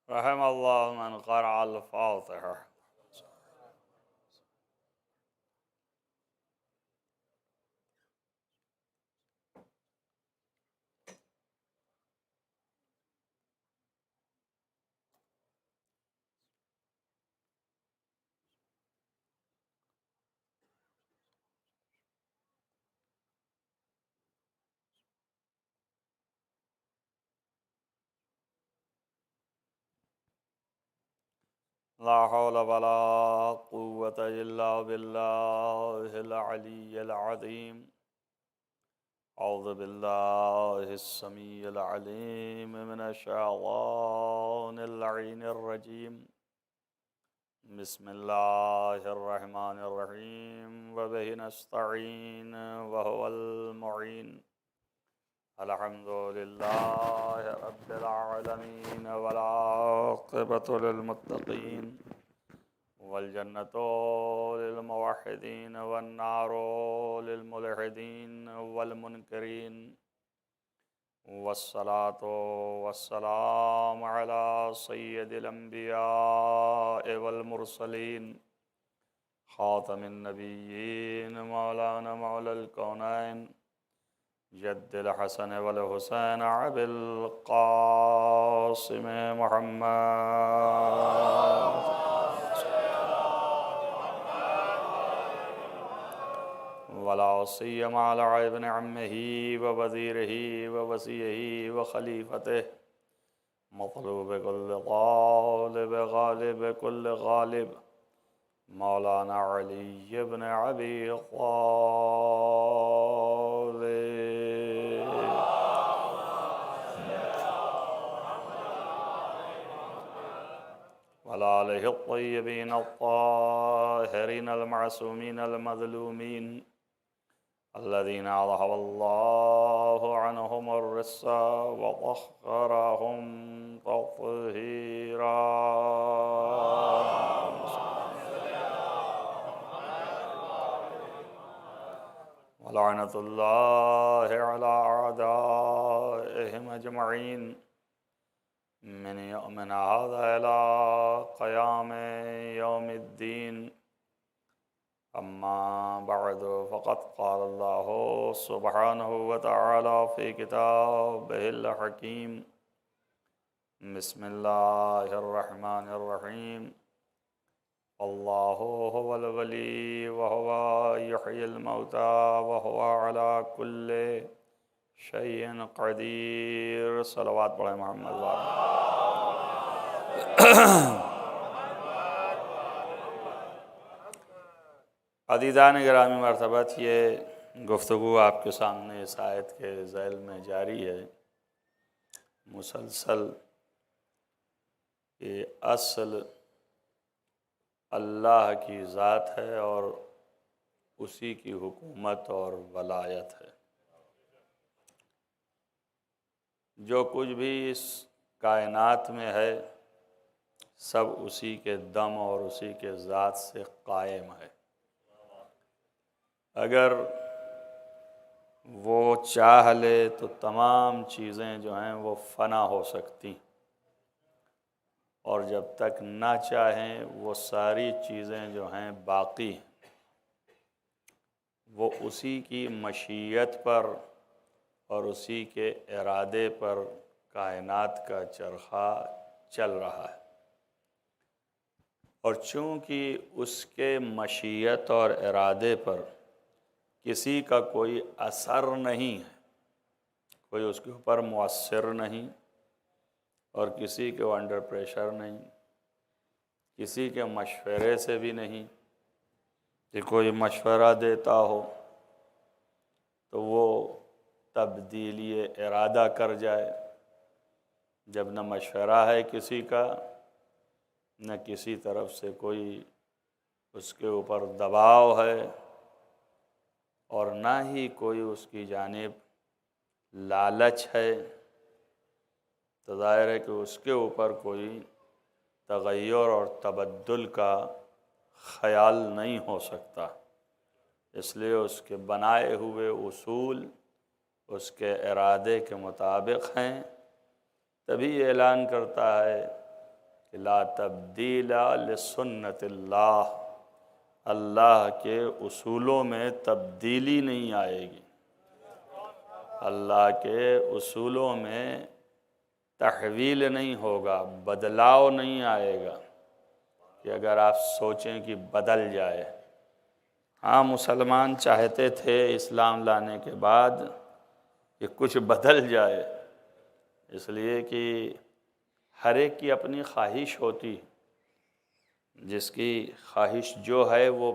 رحم الله من قرأ الفاتحة. لا حول ولا قوة إلا بالله العلي العظيم. أعوذ بالله السميع العليم من الشيطان اللعين الرجيم. بسم الله الرحمن الرحيم وبه نستعين وهو المعين. الحمد لله رب العالمين والعاقبة للمتقين والجنة للموحدين والنار للملحدين والمنكرين، والصلاة والسلام على سيد الأنبياء والمرسلين خاتم النبيين مولانا مولى الكونين جد الحسن والحسين أبي القاسم محمد ولا سيما على ابن عمه ووزيره ووصيه وخليفته مطلوب كل طالب غالب كل غالب مولانا علي بن أبي طالب وعلى آله الطيبين الطاهرين المعصومين المظلومين الذين أذهب الله عنهم الرجس وطهرهم تطهيرا. ولعنة الله على أعدائهم أجمعين من يوم هذا إلى قيام يوم الدين. أما بعد، فقد قال الله سبحانه وتعالى في كتابه الحكيم: بسم الله الرحمن الرحيم. الله هو الولي وهو يحيي الموتى وهو على كل شيء قدیر. صلوات پڑھیں محمد وعلیہ. عزیزان گرامی مرتبت، یہ گفتگو آپ کے سامنے اس آیت کے ذیل میں جاری ہے. مسلسل یہ اصل اللہ کی ذات ہے اور اسی کی حکومت اور ولایت ہے. جو کچھ بھی اس کائنات میں ہے سب اسی کے دم اور اسی کے ذات سے قائم ہے. اگر وہ چاہ لے تو تمام چیزیں جو ہیں وہ فنا ہو سکتی، اور جب تک نہ چاہیں وہ ساری چیزیں جو ہیں باقی ہیں. وہ اسی کی مشیت پر اور اسی کے ارادے پر کائنات کا چرخہ چل رہا ہے. اور چونکہ اس کے مشیت اور ارادے پر کسی کا کوئی اثر نہیں ہے، کوئی اس کے اوپر مؤثر نہیں، اور کسی کے انڈر پریشر نہیں، کسی کے مشورے سے بھی نہیں کہ کوئی مشورہ دیتا ہو تو وہ تبدیلی ارادہ کر جائے. جب نہ مشورہ ہے کسی کا، نہ کسی طرف سے کوئی اس کے اوپر دباؤ ہے، اور نہ ہی کوئی اس کی جانب لالچ ہے، تو ظاہر ہے کہ اس کے اوپر کوئی تغیر اور تبدل کا خیال نہیں ہو سکتا. اس لیے اس کے بنائے ہوئے اصول اس کے ارادے کے مطابق ہیں. تبھی اعلان کرتا ہے کہ لا تبدیل لسنت اللہ، اللہ کے اصولوں میں تبدیلی نہیں آئے گی، اللہ کے اصولوں میں تحویل نہیں ہوگا، بدلاؤ نہیں آئے گا کہ اگر آپ سوچیں کہ بدل جائے۔ ہاں مسلمان چاہتے تھے اسلام لانے کے بعد کہ کچھ بدل جائے، اس لیے کہ ہر ایک کی اپنی خواہش ہوتی، جس کی خواہش جو ہے وہ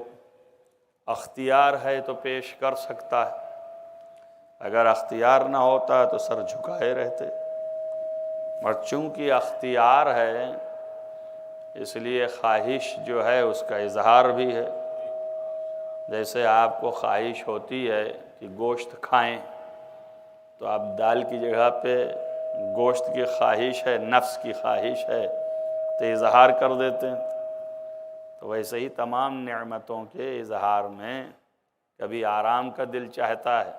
اختیار ہے تو پیش کر سکتا ہے، اگر اختیار نہ ہوتا تو سر جھکائے رہتے، اور چونکہ اختیار ہے اس لیے خواہش جو ہے اس کا اظہار بھی ہے۔ جیسے آپ کو خواہش ہوتی ہے کہ گوشت کھائیں تو آپ دال کی جگہ پہ گوشت کی خواہش ہے، نفس کی خواہش ہے تو اظہار کر دیتے ہیں۔ تو ویسے ہی تمام نعمتوں کے اظہار میں کبھی آرام کا دل چاہتا ہے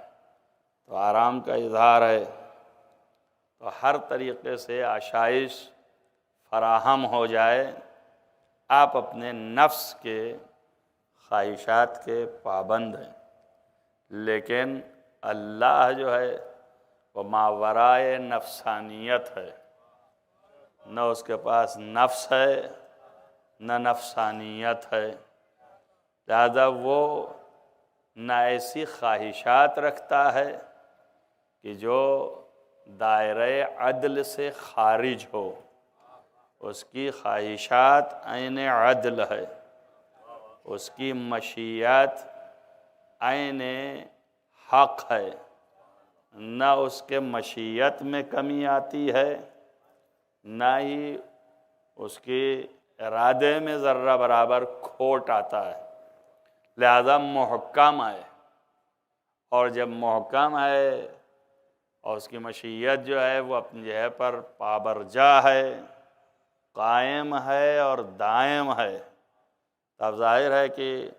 تو آرام کا اظہار ہے، تو ہر طریقے سے آشائش فراہم ہو جائے، آپ اپنے نفس کے خواہشات کے پابند ہیں، لیکن اللہ جو ہے وہ ماورائے نفسانیت ہے، نہ اس کے پاس نفس ہے نہ نفسانیت ہے، لہذا وہ نہ ایسی خواہشات رکھتا ہے کہ جو دائرہ عدل سے خارج ہو، اس کی خواہشات عین عدل ہے، اس کی مشیت عین حق ہے، نہ اس کے مشیت میں کمی آتی ہے نہ ہی اس کے ارادے میں ذرہ برابر کھوٹ آتا ہے، لہذا محکم ہے، اور جب محکم ہے اور اس کی مشیت جو ہے وہ اپنی جگہ پر پابرجا ہے، قائم ہے اور دائم ہے، تب ظاہر ہے کہ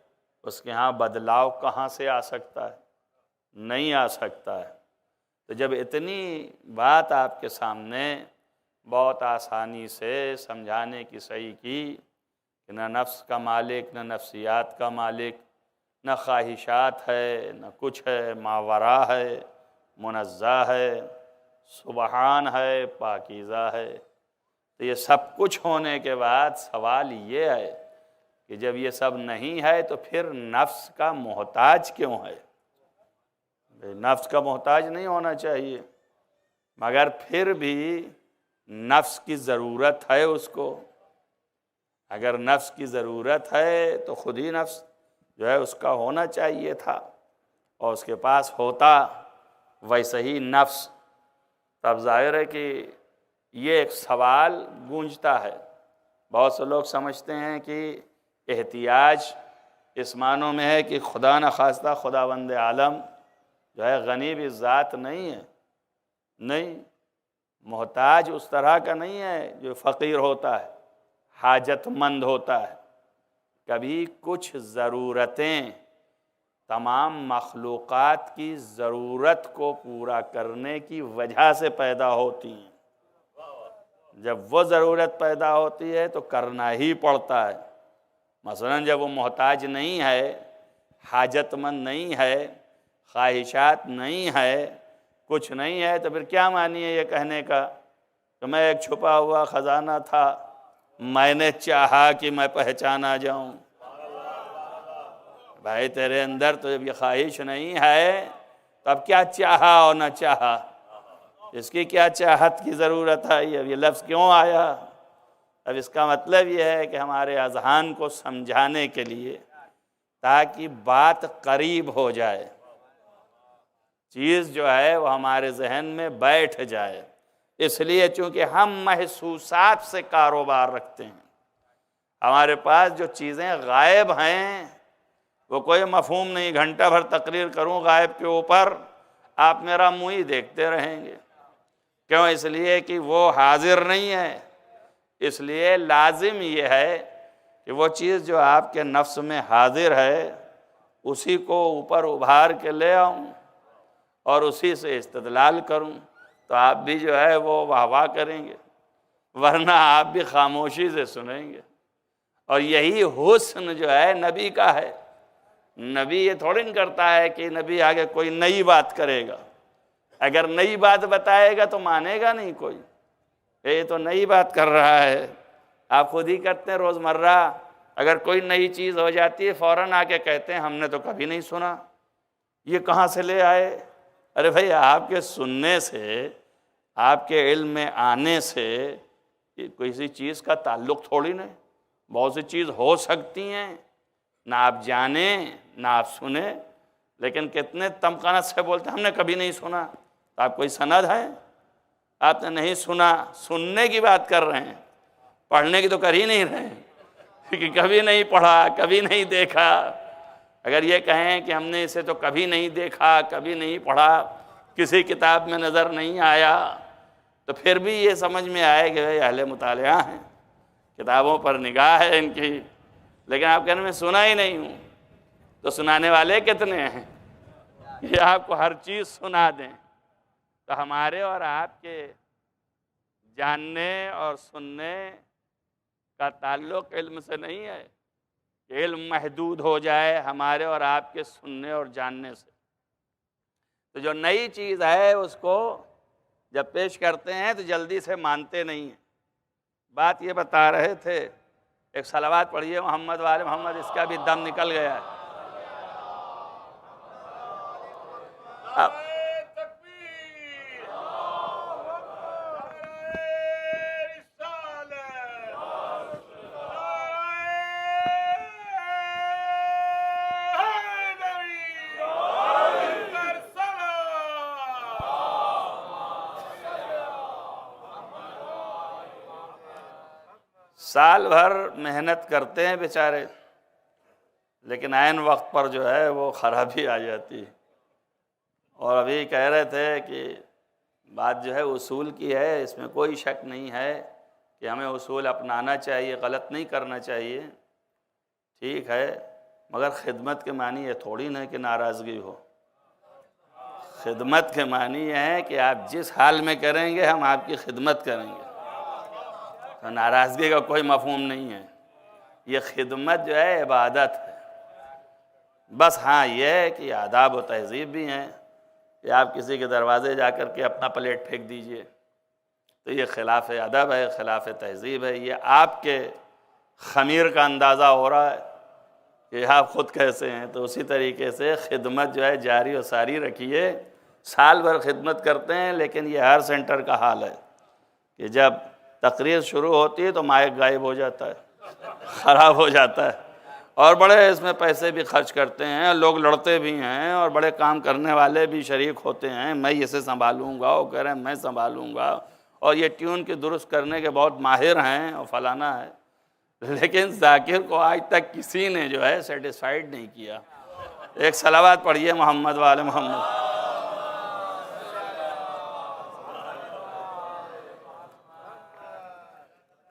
اس کے ہاں بدلاؤ کہاں سے آ سکتا ہے؟ نہیں آ سکتا ہے۔ تو جب اتنی بات آپ کے سامنے بہت آسانی سے سمجھانے کی صحیح کی کہ نہ نفس کا مالک، نہ نفسیات کا مالک، نہ خواہشات ہے، نہ کچھ ہے، ماورا ہے، منزہ ہے، سبحان ہے، پاکیزہ ہے، تو یہ سب کچھ ہونے کے بعد سوال یہ ہے کہ جب یہ سب نہیں ہے تو پھر نفس کا محتاج کیوں ہے؟ نفس کا محتاج نہیں ہونا چاہیے، مگر پھر بھی نفس کی ضرورت ہے اس کو، اگر نفس کی ضرورت ہے تو خود ہی نفس جو ہے اس کا ہونا چاہیے تھا اور اس کے پاس ہوتا، ویسے ہی نفس، تب ظاہر ہے کہ یہ ایک سوال گونجتا ہے۔ بہت سے لوگ سمجھتے ہیں کہ احتیاج اس معنوں میں ہے کہ خدا نخواستہ خداوند عالم جو ہے غنی بھی ذات نہیں ہے، نہیں، محتاج اس طرح کا نہیں ہے جو فقیر ہوتا ہے، حاجت مند ہوتا ہے، کبھی کچھ ضرورتیں تمام مخلوقات کی ضرورت کو پورا کرنے کی وجہ سے پیدا ہوتی ہیں، جب وہ ضرورت پیدا ہوتی ہے تو کرنا ہی پڑتا ہے۔ مثلا جب وہ محتاج نہیں ہے، حاجت مند نہیں ہے، خواہشات نہیں ہے، کچھ نہیں ہے، تو پھر کیا معنی ہے یہ کہنے کا کہ میں ایک چھپا ہوا خزانہ تھا، میں نے چاہا کہ میں پہچانا جاؤں؟ بھائی تیرے اندر تو جب یہ خواہش نہیں ہے تو اب کیا چاہا اور نہ چاہا، اس کی کیا چاہت کی ضرورت ہے؟ اب یہ لفظ کیوں آیا؟ اب اس کا مطلب یہ ہے کہ ہمارے اذہان کو سمجھانے کے لیے، تاکہ بات قریب ہو جائے، چیز جو ہے وہ ہمارے ذہن میں بیٹھ جائے، اس لیے چونکہ ہم محسوسات سے کاروبار رکھتے ہیں، ہمارے پاس جو چیزیں غائب ہیں وہ کوئی مفہوم نہیں، گھنٹہ بھر تقریر کروں غائب کے اوپر آپ میرا منہ ہی دیکھتے رہیں گے، کیوں؟ اس لیے کہ وہ حاضر نہیں ہے، اس لیے لازم یہ ہے کہ وہ چیز جو آپ کے نفس میں حاضر ہے اسی کو اوپر ابھار کے لے آؤں اور اسی سے استدلال کروں، تو آپ بھی جو ہے وہ واہ واہ کریں گے۔ ورنہ آپ بھی خاموشی سے سنیں گے۔ اور یہی حسن جو ہے نبی کا ہے۔ نبی یہ تھوڑی نہیں کرتا ہے کہ نبی آگے کوئی نئی بات کرے گا، اگر نئی بات بتائے گا تو مانے گا نہیں کوئی، یہ تو نئی بات کر رہا ہے۔ آپ خود ہی کرتے ہیں روزمرہ، اگر کوئی نئی چیز ہو جاتی ہے فوراً آ کے کہتے ہیں ہم نے تو کبھی نہیں سنا، یہ کہاں سے لے آئے؟ ارے بھائی آپ کے سننے سے، آپ کے علم میں آنے سے کسی چیز کا تعلق تھوڑی نہیں۔ بہت سی چیز ہو سکتی ہیں، نہ آپ جانیں نہ آپ سنیں، لیکن کتنے تمکانت سے بولتے ہیں ہم نے کبھی نہیں سنا۔ تو آپ کوئی سند ہے؟ آپ نے نہیں سنا، سننے کی بات کر رہے ہیں، پڑھنے کی تو کر ہی نہیں رہے ہیں، کیونکہ کبھی نہیں پڑھا، کبھی نہیں دیکھا۔ اگر یہ کہیں کہ ہم نے اسے تو کبھی نہیں دیکھا، کبھی نہیں پڑھا، کسی کتاب میں نظر نہیں آیا، تو پھر بھی یہ سمجھ میں آئے کہ اہل مطالعہ ہیں، کتابوں پر نگاہ ہے ان کی۔ لیکن آپ کہنے میں سنا ہی نہیں ہوں، تو سنانے والے کتنے ہیں؟ یہ آپ کو ہر چیز سنا دیں۔ تو ہمارے اور آپ کے جاننے اور سننے کا تعلق علم سے نہیں ہے کہ علم محدود ہو جائے ہمارے اور آپ کے سننے اور جاننے سے۔ تو جو نئی چیز ہے اس کو جب پیش کرتے ہیں تو جلدی سے مانتے نہیں ہیں۔ بات یہ بتا رہے تھے، ایک صلوات پڑھیے محمد والے محمد، اس کا بھی دم نکل گیا ہے۔ سال بھر محنت کرتے ہیں بیچارے، لیکن عین وقت پر جو ہے وہ خرابی آ جاتی ہے۔ اور ابھی کہہ رہے تھے کہ بات جو ہے اصول کی ہے، اس میں کوئی شک نہیں ہے کہ ہمیں اصول اپنانا چاہیے، غلط نہیں کرنا چاہیے، ٹھیک ہے، مگر خدمت کے معنی یہ تھوڑی نہ کہ ناراضگی ہو۔ خدمت کے معنی یہ ہے کہ آپ جس حال میں کریں گے ہم آپ کی خدمت کریں گے، تو ناراضگی کا کوئی مفہوم نہیں ہے۔ یہ خدمت جو ہے عبادت ہے۔ بس ہاں یہ ہے کہ آداب و تہذیب بھی ہیں کہ آپ کسی کے دروازے جا کر کے اپنا پلیٹ پھینک دیجئے، تو یہ خلاف ادب ہے، خلاف تہذیب ہے۔ یہ آپ کے خمیر کا اندازہ ہو رہا ہے کہ آپ خود کیسے ہیں۔ تو اسی طریقے سے خدمت جو ہے جاری و ساری رکھیے۔ سال بھر خدمت کرتے ہیں، لیکن یہ ہر سینٹر کا حال ہے کہ جب تقریر شروع ہوتی ہے تو مائک غائب ہو جاتا ہے، خراب ہو جاتا ہے، اور بڑے اس میں پیسے بھی خرچ کرتے ہیں، لوگ لڑتے بھی ہیں، اور بڑے کام کرنے والے بھی شریک ہوتے ہیں، میں اسے سنبھالوں گا، وہ کہہ رہے ہیں میں سنبھالوں گا، اور یہ ٹیون کی درست کرنے کے بہت ماہر ہیں اور فلانا ہے، لیکن ذاکر کو آج تک کسی نے جو ہے سیٹسفائیڈ نہیں کیا۔ ایک صلوات پڑھیے محمد والے محمد۔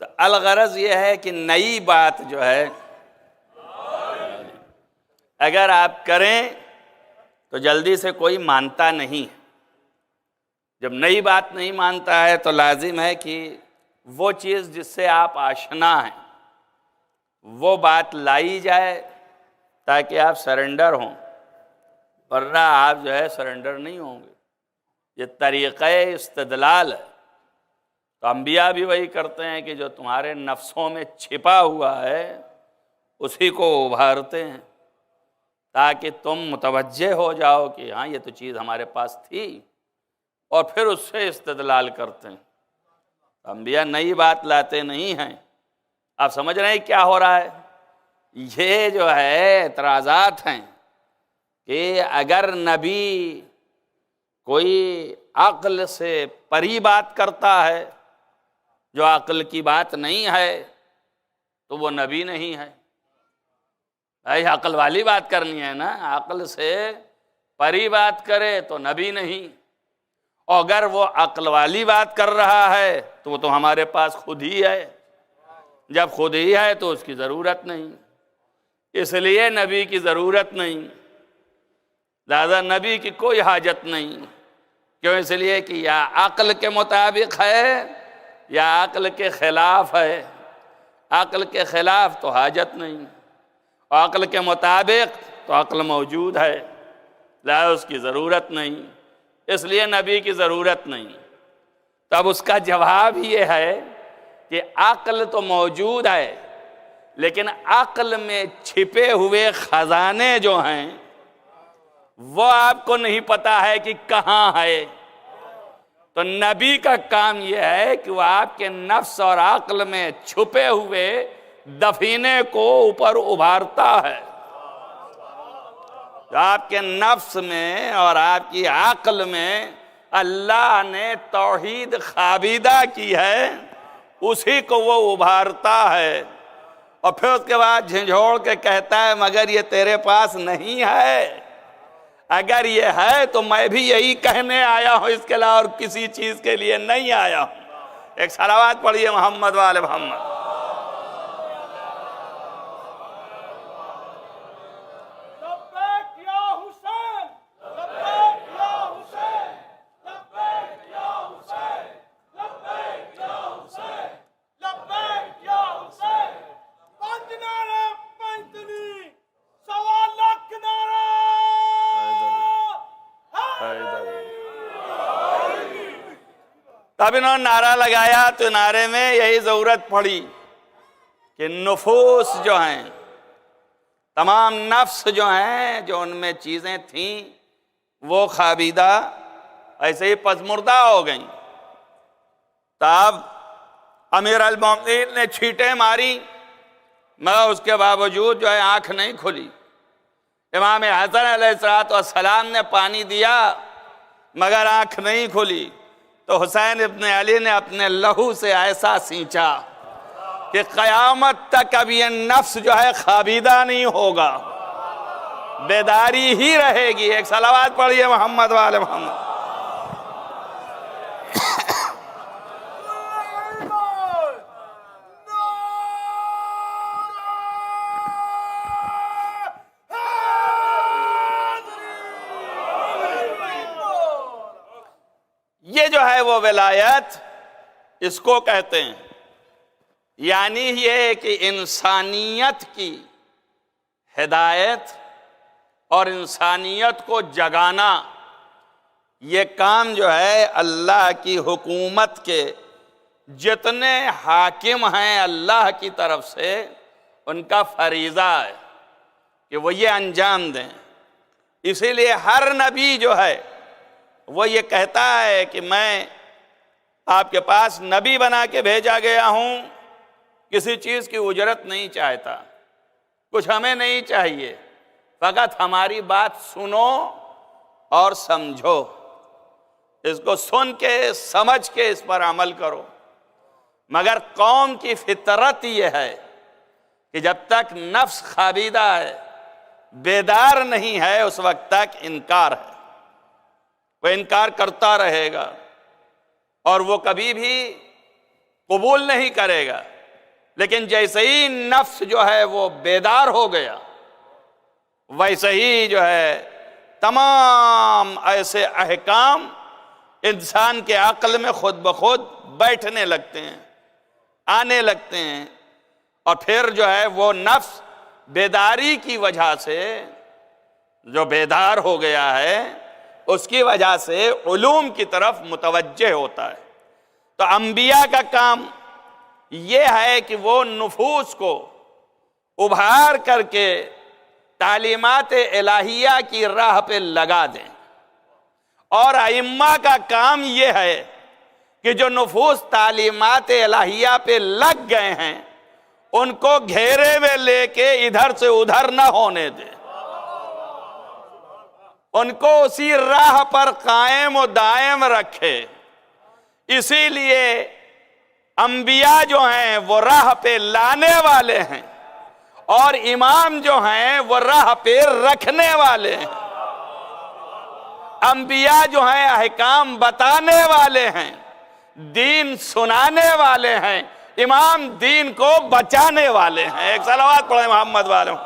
تو الغرض یہ ہے کہ نئی بات جو ہے اگر آپ کریں تو جلدی سے کوئی مانتا نہیں۔ جب نئی بات نہیں مانتا ہے تو لازم ہے کہ وہ چیز جس سے آپ آشنا ہیں وہ بات لائی جائے تاکہ آپ سرنڈر ہوں، ورنہ آپ جو ہے سرنڈر نہیں ہوں گے۔ یہ طریقہ استدلال ہے۔ تو انبیاء بھی وہی کرتے ہیں کہ جو تمہارے نفسوں میں چھپا ہوا ہے اسی کو ابھارتے ہیں تاکہ تم متوجہ ہو جاؤ کہ ہاں یہ تو چیز ہمارے پاس تھی، اور پھر اس سے استدلال کرتے ہیں۔ انبیاء نئی بات لاتے نہیں ہیں۔ آپ سمجھ رہے ہیں کیا ہو رہا ہے؟ یہ جو ہے اعتراضات ہیں کہ اگر نبی کوئی عقل سے پری بات کرتا ہے جو عقل کی بات نہیں ہے تو وہ نبی نہیں ہے۔ عقل والی بات کرنی ہے نا، عقل سے پری بات کرے تو نبی نہیں، اور اگر وہ عقل والی بات کر رہا ہے تو وہ تو ہمارے پاس خود ہی ہے۔ جب خود ہی ہے تو اس کی ضرورت نہیں، اس لیے نبی کی ضرورت نہیں، لہذا نبی کی کوئی حاجت نہیں۔ کیوں؟ اس لیے کہ یا عقل کے مطابق ہے یا عقل کے خلاف ہے؟ عقل کے خلاف تو حاجت نہیں، اور عقل کے مطابق تو عقل موجود ہے، لا اس کی ضرورت نہیں، اس لیے نبی کی ضرورت نہیں۔ تب اس کا جواب یہ ہے کہ عقل تو موجود ہے، لیکن عقل میں چھپے ہوئے خزانے جو ہیں وہ آپ کو نہیں پتا ہے کہ کہاں ہے۔ تو نبی کا کام یہ ہے کہ وہ آپ کے نفس اور عقل میں چھپے ہوئے دفینے کو اوپر ابھارتا ہے۔ تو آپ کے نفس میں اور آپ کی عقل میں اللہ نے توحید خوابیدہ کی ہے، اسی کو وہ ابھارتا ہے، اور پھر اس کے بعد جھنجھوڑ کے کہتا ہے مگر یہ تیرے پاس نہیں ہے۔ اگر یہ ہے تو میں بھی یہی کہنے آیا ہوں، اس کے علاوہ اور کسی چیز کے لیے نہیں آیا ہوں۔ ایک صلوات پڑھیے محمد وآل محمد۔ تب انہوں نے نعرہ لگایا تو نعرے میں یہی ضرورت پڑی کہ نفوس جو ہیں، تمام نفس جو ہیں، جو ان میں چیزیں تھیں وہ خوابیدہ ایسے ہی پسمردہ ہو گئیں۔ تب امیر المومنین نے چھینٹیں ماری مگر اس کے باوجود جو ہے آنکھ نہیں کھلی۔ امام حسن علیہ السلام نے پانی دیا مگر آنکھ نہیں کھلی۔ تو حسین ابن علی نے اپنے لہو سے ایسا سینچا کہ قیامت تک اب یہ نفس جو ہے خوابیدہ نہیں ہوگا، بیداری ہی رہے گی۔ ایک صلوات پڑھیے محمد وآل محمد۔ یہ جو ہے وہ ولایت، اس کو کہتے ہیں، یعنی یہ کہ انسانیت کی ہدایت اور انسانیت کو جگانا، یہ کام جو ہے اللہ کی حکومت کے جتنے حاکم ہیں اللہ کی طرف سے ان کا فریضہ ہے کہ وہ یہ انجام دیں۔ اسی لیے ہر نبی جو ہے وہ یہ کہتا ہے کہ میں آپ کے پاس نبی بنا کے بھیجا گیا ہوں، کسی چیز کی اجرت نہیں چاہتا، کچھ ہمیں نہیں چاہیے، فقط ہماری بات سنو اور سمجھو، اس کو سن کے سمجھ کے اس پر عمل کرو۔ مگر قوم کی فطرت یہ ہے کہ جب تک نفس خوابیدہ ہے، بیدار نہیں ہے، اس وقت تک انکار ہے، وہ انکار کرتا رہے گا اور وہ کبھی بھی قبول نہیں کرے گا۔ لیکن جیسے ہی نفس جو ہے وہ بیدار ہو گیا، ویسے ہی جو ہے تمام ایسے احکام انسان کے عقل میں خود بخود بیٹھنے لگتے ہیں، آنے لگتے ہیں، اور پھر جو ہے وہ نفس بیداری کی وجہ سے جو بیدار ہو گیا ہے اس کی وجہ سے علوم کی طرف متوجہ ہوتا ہے۔ تو انبیاء کا کام یہ ہے کہ وہ نفوس کو ابھار کر کے تعلیمات الہیہ کی راہ پہ لگا دیں، اور ائمہ کا کام یہ ہے کہ جو نفوس تعلیمات الہیہ پہ لگ گئے ہیں ان کو گھیرے میں لے کے ادھر سے ادھر نہ ہونے دیں، ان کو اسی راہ پر قائم و دائم رکھے۔ اسی لیے انبیاء جو ہیں وہ راہ پہ لانے والے ہیں، اور امام جو ہیں وہ راہ پہ رکھنے والے ہیں۔ انبیاء جو ہیں احکام بتانے والے ہیں، دین سنانے والے ہیں، امام دین کو بچانے والے ہیں۔ ایک صلوات پڑھیں محمد والوں۔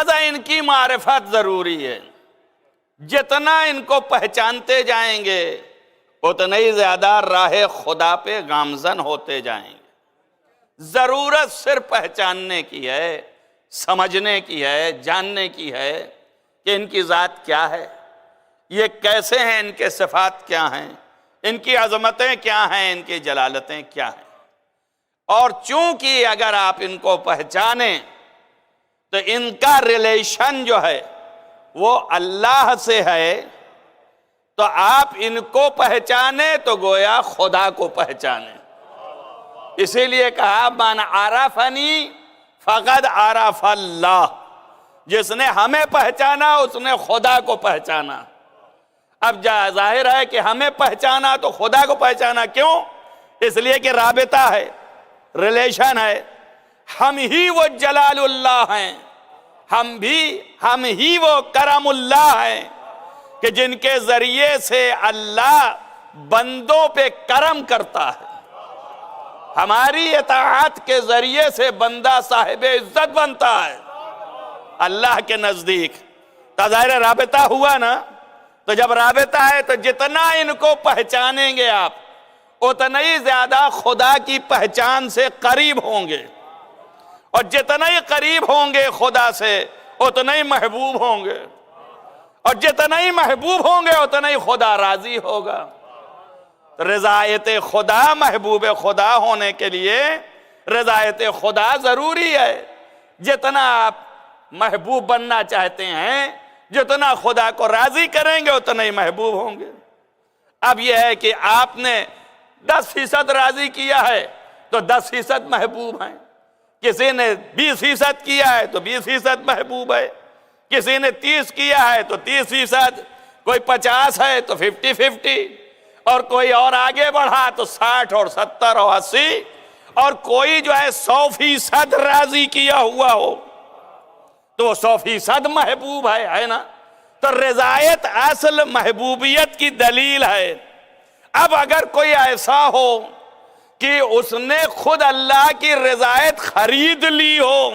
لہذا ان کی معرفت ضروری ہے. جتنا ان کو پہچانتے جائیں گے اتنا ہی زیادہ راہ خدا پہ گامزن ہوتے جائیں گے. ضرورت صرف پہچاننے کی ہے، سمجھنے کی ہے، جاننے کی ہے کہ ان کی ذات کیا ہے، یہ کیسے ہیں، ان کے صفات کیا ہیں، ان کی عظمتیں کیا ہیں، ان کی جلالتیں کیا ہیں. اور چونکہ اگر آپ ان کو پہچانیں تو ان کا ریلیشن جو ہے وہ اللہ سے ہے، تو آپ ان کو پہچانیں تو گویا خدا کو پہچانیں. اسی لیے کہا من عرفنی فقد عرف اللہ. جس نے ہمیں پہچانا اس نے خدا کو پہچانا. اب ظاہر ہے کہ ہمیں پہچانا تو خدا کو پہچانا. کیوں؟ اس لیے کہ رابطہ ہے، ریلیشن ہے. ہم ہی وہ جلال اللہ ہیں، ہم ہی وہ کرم اللہ ہیں کہ جن کے ذریعے سے اللہ بندوں پہ کرم کرتا ہے. ہماری اطاعت کے ذریعے سے بندہ صاحب عزت بنتا ہے اللہ کے نزدیک. تو ظاہر رابطہ ہوا نا. تو جب رابطہ ہے تو جتنا ان کو پہچانیں گے آپ اتنا ہی زیادہ خدا کی پہچان سے قریب ہوں گے، اور جتنا ہی قریب ہوں گے خدا سے اتنا ہی محبوب ہوں گے، اور جتنا ہی محبوب ہوں گے اتنا ہی خدا راضی ہوگا. رضایت خدا، محبوب خدا ہونے کے لیے رضایت خدا ضروری ہے. جتنا آپ محبوب بننا چاہتے ہیں، جتنا خدا کو راضی کریں گے اتنا ہی محبوب ہوں گے. اب یہ ہے کہ آپ نے 10% راضی کیا ہے تو 10% محبوب ہیں. کسی نے 20% کیا ہے تو 20% محبوب ہے. کسی نے 30 کیا ہے تو 30%، کوئی 50 ہے تو 50-50، اور کوئی اور آگے بڑھا تو 60 اور 70 اور 80، اور کوئی جو ہے 100% راضی کیا ہوا ہو تو وہ 100% محبوب ہے نا. تو رضایت اصل محبوبیت کی دلیل ہے. اب اگر کوئی ایسا ہو کہ اس نے خود اللہ کی رضایت خرید لی ہو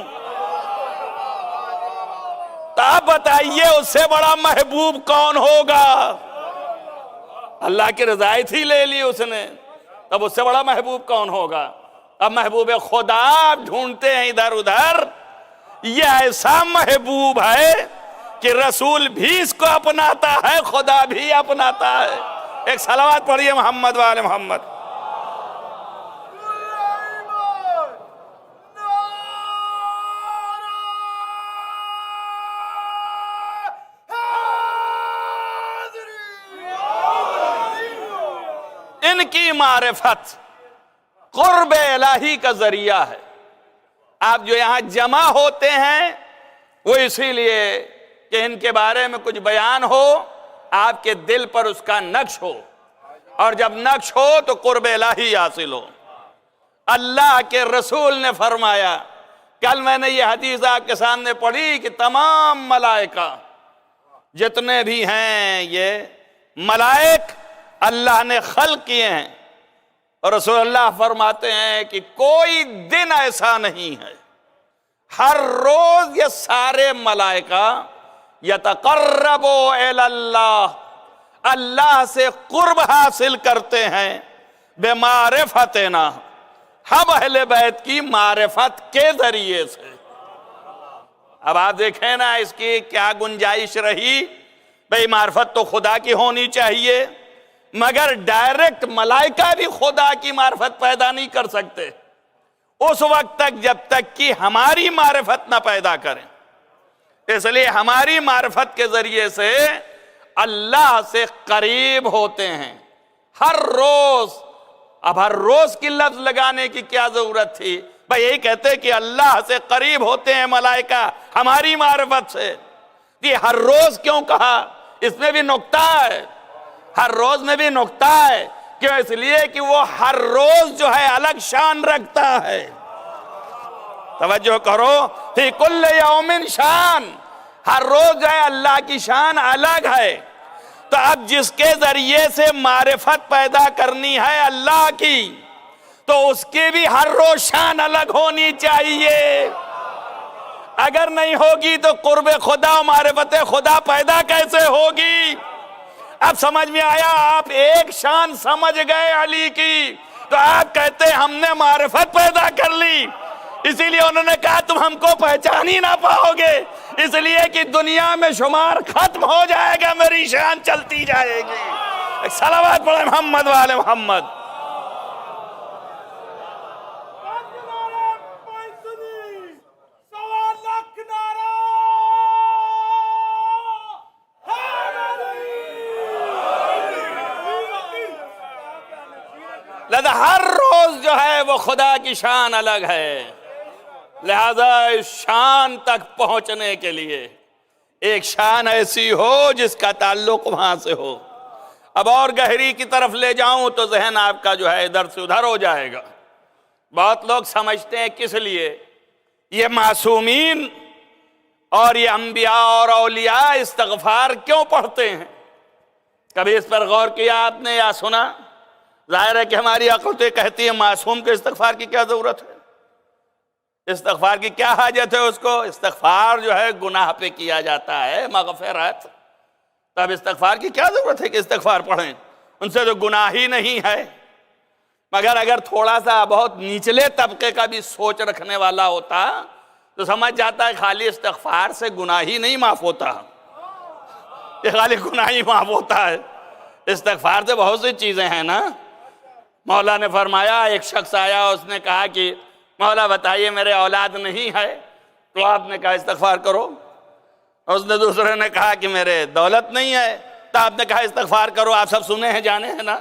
تو آپ بتائیے اس سے بڑا محبوب کون ہوگا؟ اللہ کی رضایت ہی لے لی اس نے، تب اس سے بڑا محبوب کون ہوگا؟ اب محبوب خدا آپ ڈھونڈتے ہیں ادھر ادھر. یہ ایسا محبوب ہے کہ رسول بھی اس کو اپناتا ہے، خدا بھی اپناتا ہے. ایک صلوات پڑھیے محمد وآل محمد. ان کی معرفت قرب الہی کا ذریعہ ہے. آپ جو یہاں جمع ہوتے ہیں وہ اسی لیے کہ ان کے بارے میں کچھ بیان ہو، آپ کے دل پر اس کا نقش ہو، اور جب نقش ہو تو قرب الہی حاصل ہو. اللہ کے رسول نے فرمایا، کل میں نے یہ حدیث آپ کے سامنے پڑھی کہ تمام ملائکہ جتنے بھی ہیں یہ ملائک اللہ نے خلق کیے ہیں، اور رسول اللہ فرماتے ہیں کہ کوئی دن ایسا نہیں ہے، ہر روز یہ سارے ملائکہ یتقربوا الی اللہ، اللہ سے قرب حاصل کرتے ہیں بمعرفتنا، ہم اہل بیت کی معرفت کے ذریعے سے. اب آپ دیکھیں نا اس کی کیا گنجائش رہی. بھئی معرفت تو خدا کی ہونی چاہیے، مگر ڈائریکٹ ملائکہ بھی خدا کی معرفت پیدا نہیں کر سکتے اس وقت تک جب تک کہ ہماری معرفت نہ پیدا کریں. اس لیے ہماری معرفت کے ذریعے سے اللہ سے قریب ہوتے ہیں ہر روز. اب ہر روز کی لفظ لگانے کی کیا ضرورت تھی؟ بھئی یہی کہتے کہ اللہ سے قریب ہوتے ہیں ملائکہ ہماری معرفت سے. یہ ہر روز کیوں کہا؟ اس میں بھی نکتہ ہے، ہر روز میں بھی نکتہ ہے. کیوں؟ اس لیے کہ وہ ہر روز جو ہے الگ شان رکھتا ہے. توجہ کرو، فی کل یوم شان، ہر روز جو ہے اللہ کی شان الگ ہے. تو اب جس کے ذریعے سے معرفت پیدا کرنی ہے اللہ کی، تو اس کی بھی ہر روز شان الگ ہونی چاہیے. اگر نہیں ہوگی تو قرب خدا و معرفت خدا پیدا کیسے ہوگی؟ اب سمجھ میں آیا؟ آپ ایک شان سمجھ گئے علی کی تو آپ کہتے ہیں ہم نے معرفت پیدا کر لی. اسی لیے انہوں نے کہا تم ہم کو پہچان ہی نہ پاؤ گے، اس لیے کہ دنیا میں شمار ختم ہو جائے گا، میری شان چلتی جائے گی. ایک صلوات پڑھیں محمد والے محمد. لہذا ہر روز جو ہے وہ خدا کی شان الگ ہے. لہذا اس شان تک پہنچنے کے لیے ایک شان ایسی ہو جس کا تعلق وہاں سے ہو. اب اور گہری کی طرف لے جاؤں تو ذہن آپ کا جو ہے ادھر سے ادھر ہو جائے گا. بہت لوگ سمجھتے ہیں کس لیے یہ معصومین اور یہ انبیاء اور اولیاء استغفار کیوں پڑھتے ہیں؟ کبھی اس پر غور کیا آپ نے یا سنا؟ ظاہر ہے کہ ہماری عقل تو یہ کہتی ہے معصوم کے استغفار کی کیا ضرورت ہے، استغفار کی کیا حاجت ہے اس کو؟ استغفار جو ہے گناہ پہ کیا جاتا ہے، مغفرت. تب استغفار کی کیا ضرورت ہے کہ استغفار پڑھیں؟ ان سے تو گناہ ہی نہیں ہے. مگر اگر تھوڑا سا بہت نچلے طبقے کا بھی سوچ رکھنے والا ہوتا تو سمجھ جاتا ہے خالی استغفار سے گناہ ہی نہیں معاف ہوتا، یہ خالی گناہ ہی معاف ہوتا ہے. استغفار سے بہت سی چیزیں ہیں نا. مولا نے فرمایا ایک شخص آیا، اس نے کہا کہ مولا بتائیے میرے اولاد نہیں ہے، تو آپ نے کہا استغفار کرو. اس نے دوسرے نے کہا کہ میرے دولت نہیں ہے، تو آپ نے کہا استغفار کرو. آپ سب سنے ہیں جانے ہیں نا،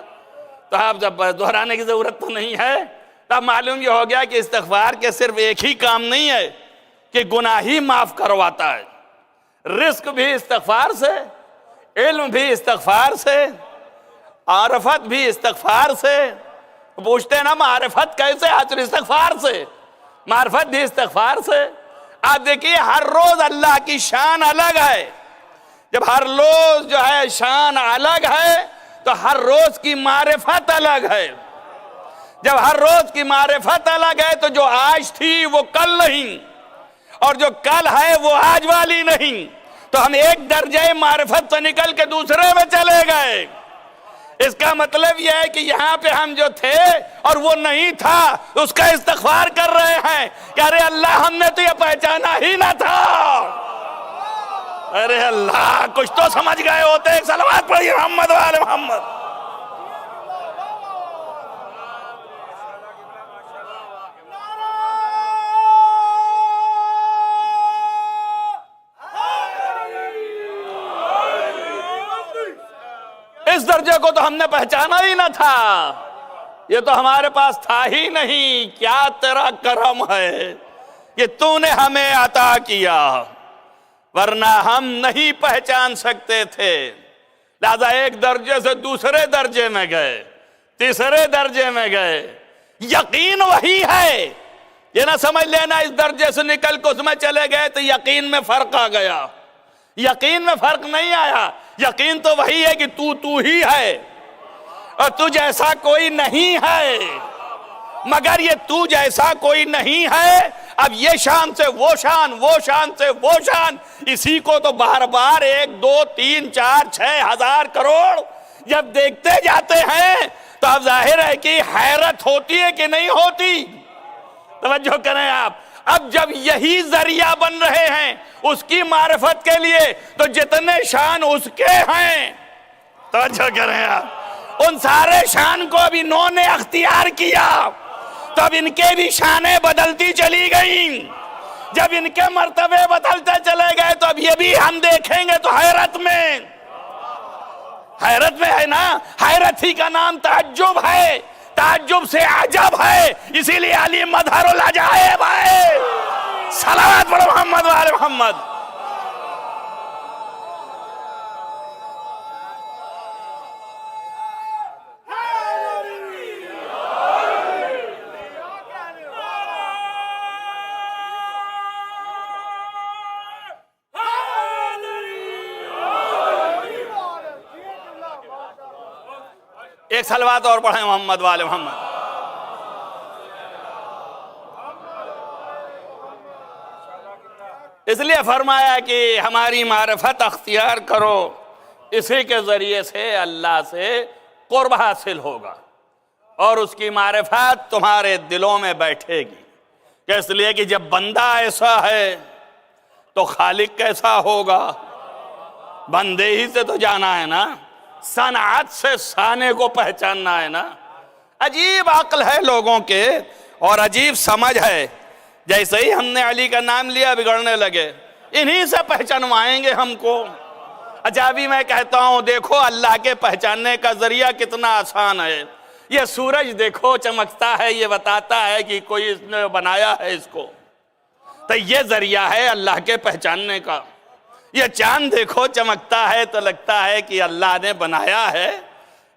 تو آپ جب دہرانے کی ضرورت تو نہیں ہے. تب معلوم یہ ہو گیا کہ استغفار کے صرف ایک ہی کام نہیں ہے کہ گناہ ہی معاف کرواتا ہے. رزق بھی استغفار سے، علم بھی استغفار سے، معرفت بھی استغفار سے. پوچھتے ہیں نا معرفت کیسے حاصل؟ استغفار سے. معرفت بھی استغفار سے. آپ دیکھیے ہر روز اللہ کی شان الگ ہے. جب ہر روز جو ہے شان الگ ہے تو ہر روز کی معرفت الگ ہے. جب ہر روز کی معرفت الگ ہے تو جو آج تھی وہ کل نہیں، اور جو کل ہے وہ آج والی نہیں. تو ہم ایک درجے معرفت سے نکل کے دوسرے میں چلے گئے. اس کا مطلب یہ ہے کہ یہاں پہ ہم جو تھے اور وہ نہیں تھا، اس کا استغفار کر رہے ہیں کہ ارے اللہ ہم نے تو یہ پہچانا ہی نہ تھا. ارے اللہ کچھ تو سمجھ گئے ہوتے. ایک صلوات پڑھیے محمد والے محمد. اس درجے کو تو ہم نے پہچانا ہی نہ تھا، یہ تو ہمارے پاس تھا ہی نہیں. کیا تیرا کرم ہے کہ تو نے ہمیں عطا کیا، ورنہ ہم نہیں پہچان سکتے تھے. لہذا ایک درجے سے دوسرے درجے میں گئے، تیسرے درجے میں گئے. یقین وہی ہے، یہ نہ سمجھ لینا اس درجے سے نکل کے اس میں چلے گئے تو یقین میں فرق آ گیا. یقین میں فرق نہیں آیا. یقین تو وہی ہے کہ تو ہی ہے اور تو جیسا کوئی نہیں ہے. مگر یہ تو جیسا کوئی نہیں ہے، اب یہ شان سے وہ شان، وہ شان سے وہ شان، اسی کو تو بار بار 1 2 3 4 6 ہزار کروڑ جب دیکھتے جاتے ہیں تو اب ظاہر ہے کہ حیرت ہوتی ہے کہ نہیں ہوتی. توجہ کریں آپ. اب جب یہی ذریعہ بن رہے ہیں اس کی معرفت کے لیے تو جتنے شان اس کے ہیں، توجہ کریں آپ، ان سارے شان کو اب انہوں نے اختیار کیا تو اب ان کے بھی شانیں بدلتی چلی گئیں. جب ان کے مرتبے بدلتے چلے گئے تو اب یہ بھی ہم دیکھیں گے تو حیرت میں ہے نا. حیرت ہی کا نام تعجب ہے، تعجب سے عجب ہے، اسی لیے علی مظہر العجائب ہے. صلوات پڑھو محمد وآل محمد. ایک صلوات اور پڑھیں محمد والے محمد. اس لیے فرمایا کہ ہماری معرفت اختیار کرو، اسی کے ذریعے سے اللہ سے قرب حاصل ہوگا اور اس کی معرفت تمہارے دلوں میں بیٹھے گی۔ کہ اس لیے کہ جب بندہ ایسا ہے تو خالق کیسا ہوگا؟ بندے ہی سے تو جانا ہے نا، صنعت سے صانع کو پہچاننا ہے نا۔ عجیب عقل ہے لوگوں کے اور عجیب سمجھ ہے، جیسے ہی ہم نے علی کا نام لیا بگڑنے لگے، انہی سے پہچانوائیں گے ہم کو۔ اچھا ابھی میں کہتا ہوں دیکھو اللہ کے پہچاننے کا ذریعہ کتنا آسان ہے۔ یہ سورج دیکھو چمکتا ہے، یہ بتاتا ہے کہ کوئی اس نے بنایا ہے اس کو، تو یہ ذریعہ ہے اللہ کے پہچاننے کا۔ یہ چاند دیکھو چمکتا ہے تو لگتا ہے کہ اللہ نے بنایا ہے،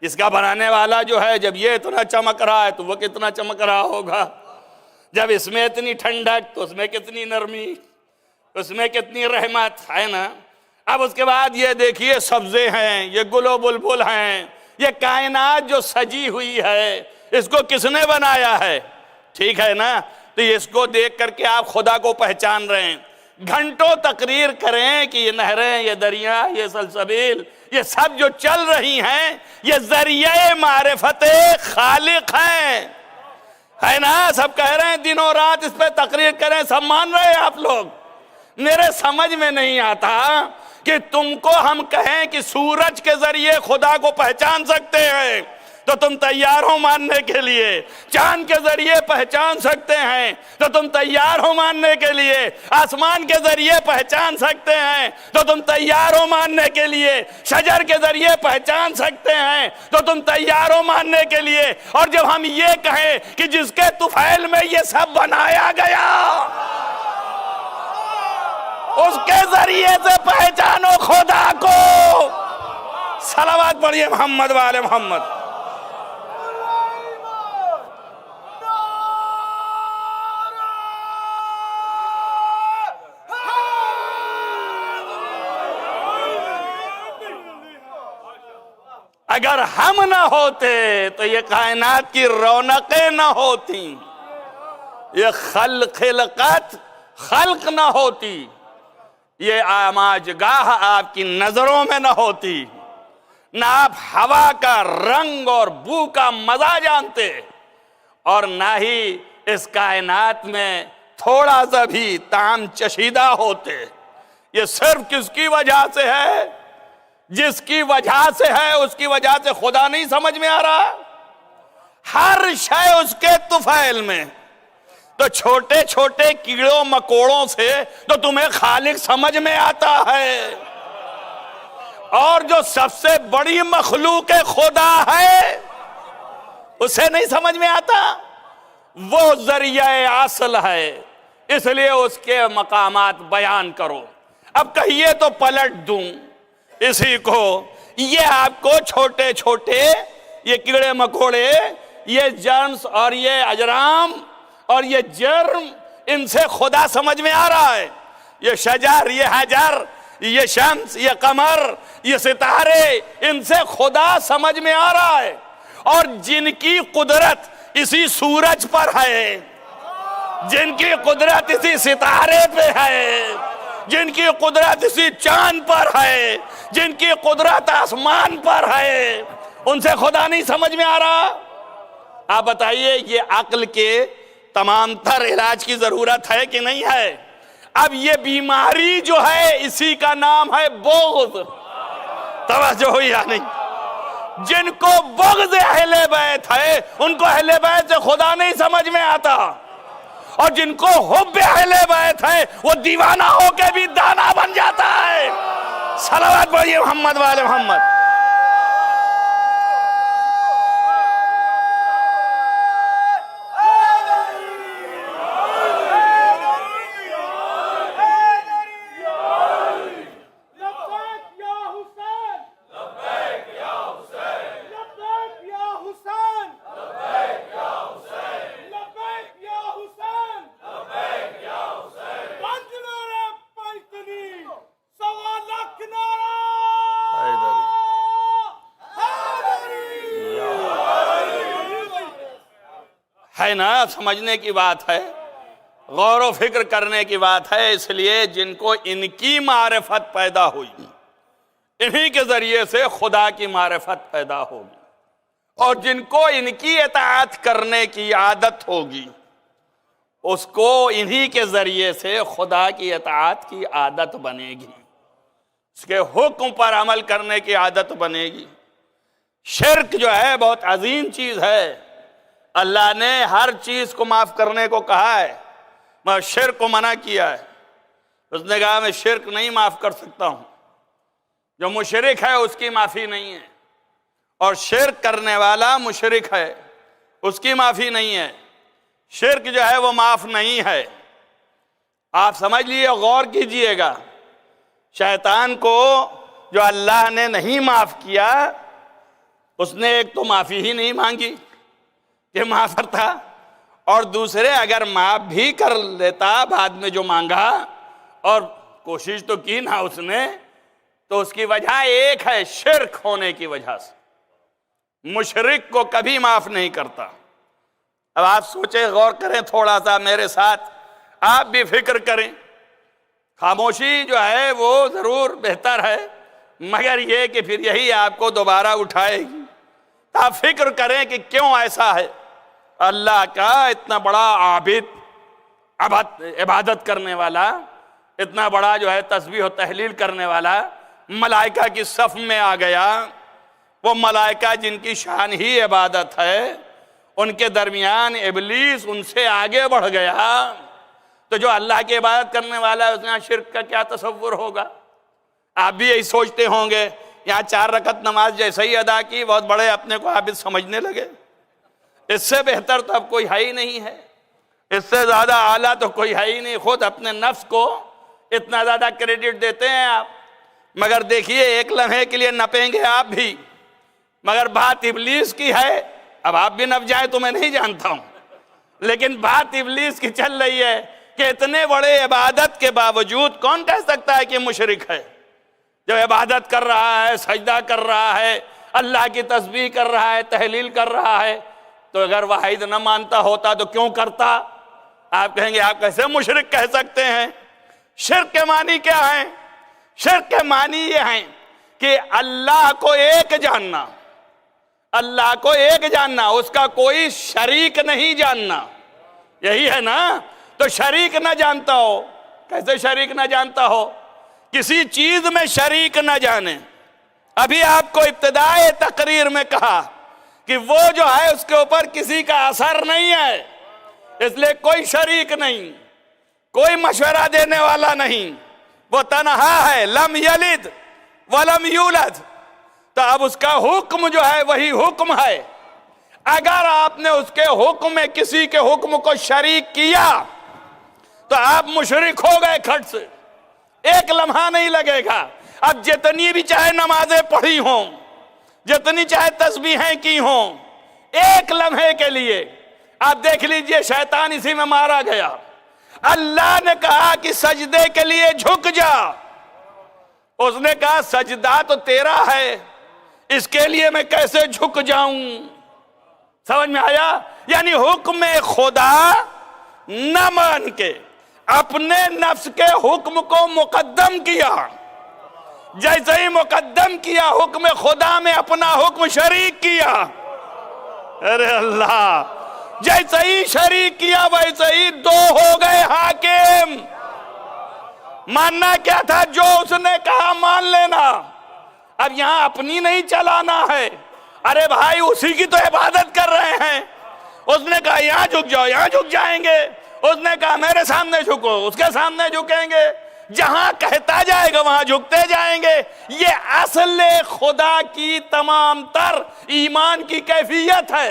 اس کا بنانے والا جو ہے جب یہ اتنا چمک رہا ہے تو وہ کتنا چمک رہا ہوگا، جب اس میں اتنی ٹھنڈک تو اس میں کتنی نرمی، اس میں کتنی رحمت ہے نا۔ اب اس کے بعد یہ دیکھیے سبزے ہیں، یہ گل و بلبل ہیں، یہ کائنات جو سجی ہوئی ہے اس کو کس نے بنایا ہے؟ ٹھیک ہے نا، تو اس کو دیکھ کر کے آپ خدا کو پہچان رہے ہیں۔ گھنٹوں تقریر کریں کہ یہ نہریں، یہ دریا، یہ سلسبیل، یہ سب جو چل رہی ہیں یہ ذریعہ معرفت خالق ہیں، ہے نا۔ سب کہہ رہے ہیں دن و رات اس پہ تقریر کریں، سب مان رہے ہیں آپ لوگ۔ میرے سمجھ میں نہیں آتا کہ تم کو ہم کہیں کہ سورج کے ذریعے خدا کو پہچان سکتے ہیں تو تم تیار ہو ماننے کے لیے، چاند کے ذریعے پہچان سکتے ہیں تو تم تیار ہو ماننے کے لیے، آسمان کے ذریعے پہچان سکتے ہیں تو تم تیار ہو ماننے کے لیے، شجر کے ذریعے پہچان سکتے ہیں تو تم تیار ہو ماننے کے لیے۔ اور جب ہم یہ کہیں کہ جس کے طفیل میں یہ سب بنایا گیا اس کے ذریعے سے پہچانو خدا کو، صلوات پڑھیے محمد والے محمد۔ اگر ہم نہ ہوتے تو یہ کائنات کی رونقیں نہ ہوتی، یہ خلق نہ ہوتی، یہ آماجگاہ آپ کی نظروں میں نہ ہوتی، نہ آپ ہوا کا رنگ اور بو کا مزہ جانتے، اور نہ ہی اس کائنات میں تھوڑا سا بھی طعم چشیدہ ہوتے۔ یہ صرف کس کی وجہ سے ہے؟ جس کی وجہ سے ہے اس کی وجہ سے خدا نہیں سمجھ میں آ رہا؟ ہر شے اس کے طفیل میں، تو چھوٹے چھوٹے کیڑوں مکوڑوں سے تو تمہیں خالق سمجھ میں آتا ہے، اور جو سب سے بڑی مخلوق خدا ہے اسے نہیں سمجھ میں آتا؟ وہ ذریعہ اصل ہے، اس لیے اس کے مقامات بیان کرو۔ اب کہیے تو پلٹ دوں اسی کو، یہ آپ کو چھوٹے چھوٹے یہ کیڑے مکوڑے، یہ جرمز اور یہ اجرام اور یہ جرم، ان سے خدا سمجھ میں آ رہا ہے۔ یہ شجر، یہ حجر، یہ شمس، یہ قمر، یہ ستارے، ان سے خدا سمجھ میں آ رہا ہے، اور جن کی قدرت اسی سورج پر ہے، جن کی قدرت اسی ستارے پہ ہے، جن کی قدرت اسی چاند پر ہے، جن کی قدرت آسمان پر ہے، ان سے خدا نہیں سمجھ میں آ رہا؟ آپ بتائیے یہ عقل کے تمام تر علاج کی ضرورت ہے کہ نہیں ہے؟ اب یہ بیماری جو ہے اسی کا نام ہے بغض۔ توجہ ہوئی یا نہیں؟ جن کو بغض اہل بیت ہے ان کو اہل بیت سے خدا نہیں سمجھ میں آتا، اور جن کو حب اہل بیت ہے وہ دیوانہ ہو کے بھی دانا بن جاتا ہے۔ صلوات پڑھیے محمد والے محمد۔ ہے نا، سمجھنے کی بات ہے۔ غور و فکر کرنے کی بات ہے، اس لیے جن کو ان کی معرفت پیدا ہوئی انہی کے ذریعے سے خدا کی معرفت پیدا ہوگی، اور جن کو ان کی اطاعت کرنے کی عادت ہوگی اس کو انہی کے ذریعے سے خدا کی اطاعت کی عادت بنے گی، اس کے حکم پر عمل کرنے کی عادت بنے گی۔ شرک جو ہے بہت عظیم چیز ہے، اللہ نے ہر چیز کو معاف کرنے کو کہا ہے، مگر شرک کو منع کیا ہے۔ اس نے کہا میں شرک نہیں معاف کر سکتا ہوں، جو مشرک ہے اس کی معافی نہیں ہے، اور شرک کرنے والا مشرک ہے اس کی معافی نہیں ہے، شرک جو ہے وہ معاف نہیں ہے۔ آپ سمجھ لیے، غور کیجئے گا، شیطان کو جو اللہ نے نہیں معاف کیا، اس نے ایک تو معافی ہی نہیں مانگی کہ معاف کرتا، اور دوسرے اگر معاف بھی کر لیتا بعد میں جو مانگا اور کوشش تو کی نہ اس نے، تو اس کی وجہ ایک ہے، شرک ہونے کی وجہ سے مشرک کو کبھی معاف نہیں کرتا۔ اب آپ سوچیں، غور کریں تھوڑا سا میرے ساتھ، آپ بھی فکر کریں۔ خاموشی جو ہے وہ ضرور بہتر ہے، مگر یہ کہ پھر یہی آپ کو دوبارہ اٹھائے گی۔ آپ فکر کریں کہ کیوں ایسا ہے؟ اللہ کا اتنا بڑا عابد، عبادت کرنے والا، اتنا بڑا جو ہے تسبیح و تحلیل کرنے والا، ملائکہ کی صف میں آ گیا۔ وہ ملائکہ جن کی شان ہی عبادت ہے، ان کے درمیان ابلیس ان سے آگے بڑھ گیا، تو جو اللہ کی عبادت کرنے والا ہے اس نے شرک کا کیا تصور ہوگا؟ آپ بھی یہی سوچتے ہوں گے، یہاں 4 رکعت نماز جیسے ہی ادا کی بہت بڑے اپنے کو عابد سمجھنے لگے۔ اس سے بہتر تو اب کوئی ہے ہی نہیں ہے، اس سے زیادہ اعلیٰ تو کوئی ہے ہی نہیں۔ خود اپنے نفس کو اتنا زیادہ کریڈٹ دیتے ہیں آپ، مگر دیکھیے ایک لمحے کے لیے نپیں گے آپ بھی، مگر بات ابلیس کی ہے۔ اب آپ بھی نپ جائیں تو میں نہیں جانتا ہوں، لیکن بات ابلیس کی چل رہی ہے کہ اتنے بڑے عبادت کے باوجود کون کہہ سکتا ہے کہ مشرک ہے؟ جو عبادت کر رہا ہے، سجدہ کر رہا ہے، اللہ کی تسبیح کر رہا ہے، تحلیل کر رہا ہے، تو اگر واحد نہ مانتا ہوتا تو کیوں کرتا؟ آپ کہیں گے آپ کیسے مشرک کہہ سکتے ہیں؟ شرک کے معنی کیا ہیں؟ شرک کے معنی یہ ہیں کہ اللہ کو ایک جاننا، اللہ کو ایک جاننا، اس کا کوئی شریک نہیں جاننا، یہی ہے نا؟ تو شریک نہ جانتا ہو، کیسے شریک نہ جانتا ہو؟ کسی چیز میں شریک نہ جانے۔ ابھی آپ کو ابتدائے تقریر میں کہا کہ وہ جو ہے اس کے اوپر کسی کا اثر نہیں ہے، اس لیے کوئی شریک نہیں، کوئی مشورہ دینے والا نہیں، وہ تنہا ہے، لم یلد ولم یولد۔ تو اب اس کا حکم جو ہے وہی حکم ہے، اگر آپ نے اس کے حکم میں کسی کے حکم کو شریک کیا تو آپ مشرک ہو گئے کھٹ سے، ایک لمحہ نہیں لگے گا۔ اب جتنی بھی چاہے نمازیں پڑھی ہوں، جتنی چاہے تسبیحیں کی ہوں، ایک لمحے کے لیے آپ دیکھ لیجئے شیطان اسی میں مارا گیا۔ اللہ نے کہا کہ سجدے کے لیے جھک جا، اس نے کہا سجدہ تو تیرا ہے، اس کے لیے میں کیسے جھک جاؤں؟ سمجھ میں آیا؟ یعنی حکم خدا نہ مان کے اپنے نفس کے حکم کو مقدم کیا، جیسے ہی مقدم کیا حکم خدا میں اپنا حکم شریک کیا۔ ارے اللہ، جیسے ہی شریک کیا ویسے ہی دو ہو گئے حاکم۔ ماننا کیا تھا؟ جو اس نے کہا مان لینا۔ اب یہاں اپنی نہیں چلانا ہے، ارے بھائی اسی کی تو عبادت کر رہے ہیں، اس نے کہا یہاں جھک جاؤ، یہاں جھک جائیں گے، اس نے کہا میرے سامنے جھکو، اس کے سامنے جھکیں گے، جہاں کہتا جائے گا وہاں جھکتے جائیں گے۔ یہ اصل خدا کی تمام تر ایمان کی کیفیت ہے،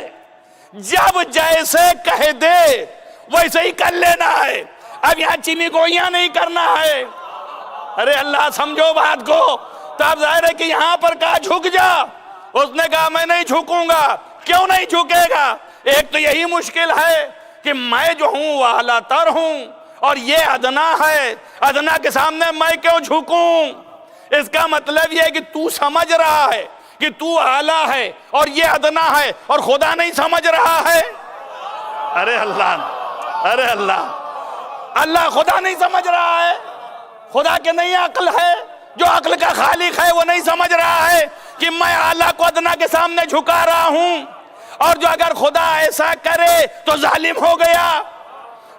جب جیسے کہہ دے ویسے ہی کر لینا ہے۔ اب یہاں چینی گوئیاں نہیں کرنا ہے۔ ارے اللہ سمجھو بات کو۔ تو اب ظاہر ہے کہ یہاں پر کہا جھک جا، اس نے کہا میں نہیں جھکوں گا۔ کیوں نہیں جھکے گا؟ ایک تو یہی مشکل ہے کہ میں جو ہوں وہ اعلیٰ تر ہوں اور یہ ادنا ہے، ادنا کے سامنے میں کیوں جھکوں؟ اس کا مطلب یہ ہے کہ تو سمجھ رہا ہے کہ تو اعلیٰ ہے اور یہ ادنا ہے، اور خدا نہیں سمجھ رہا ہے۔ ارے اللہ، ارے اللہ، اللہ خدا نہیں سمجھ رہا ہے؟ خدا کے نہیں عقل ہے؟ جو عقل کا خالق ہے وہ نہیں سمجھ رہا ہے کہ میں اعلیٰ کو ادنا کے سامنے جھکا رہا ہوں، اور جو اگر خدا ایسا کرے تو ظالم ہو گیا؟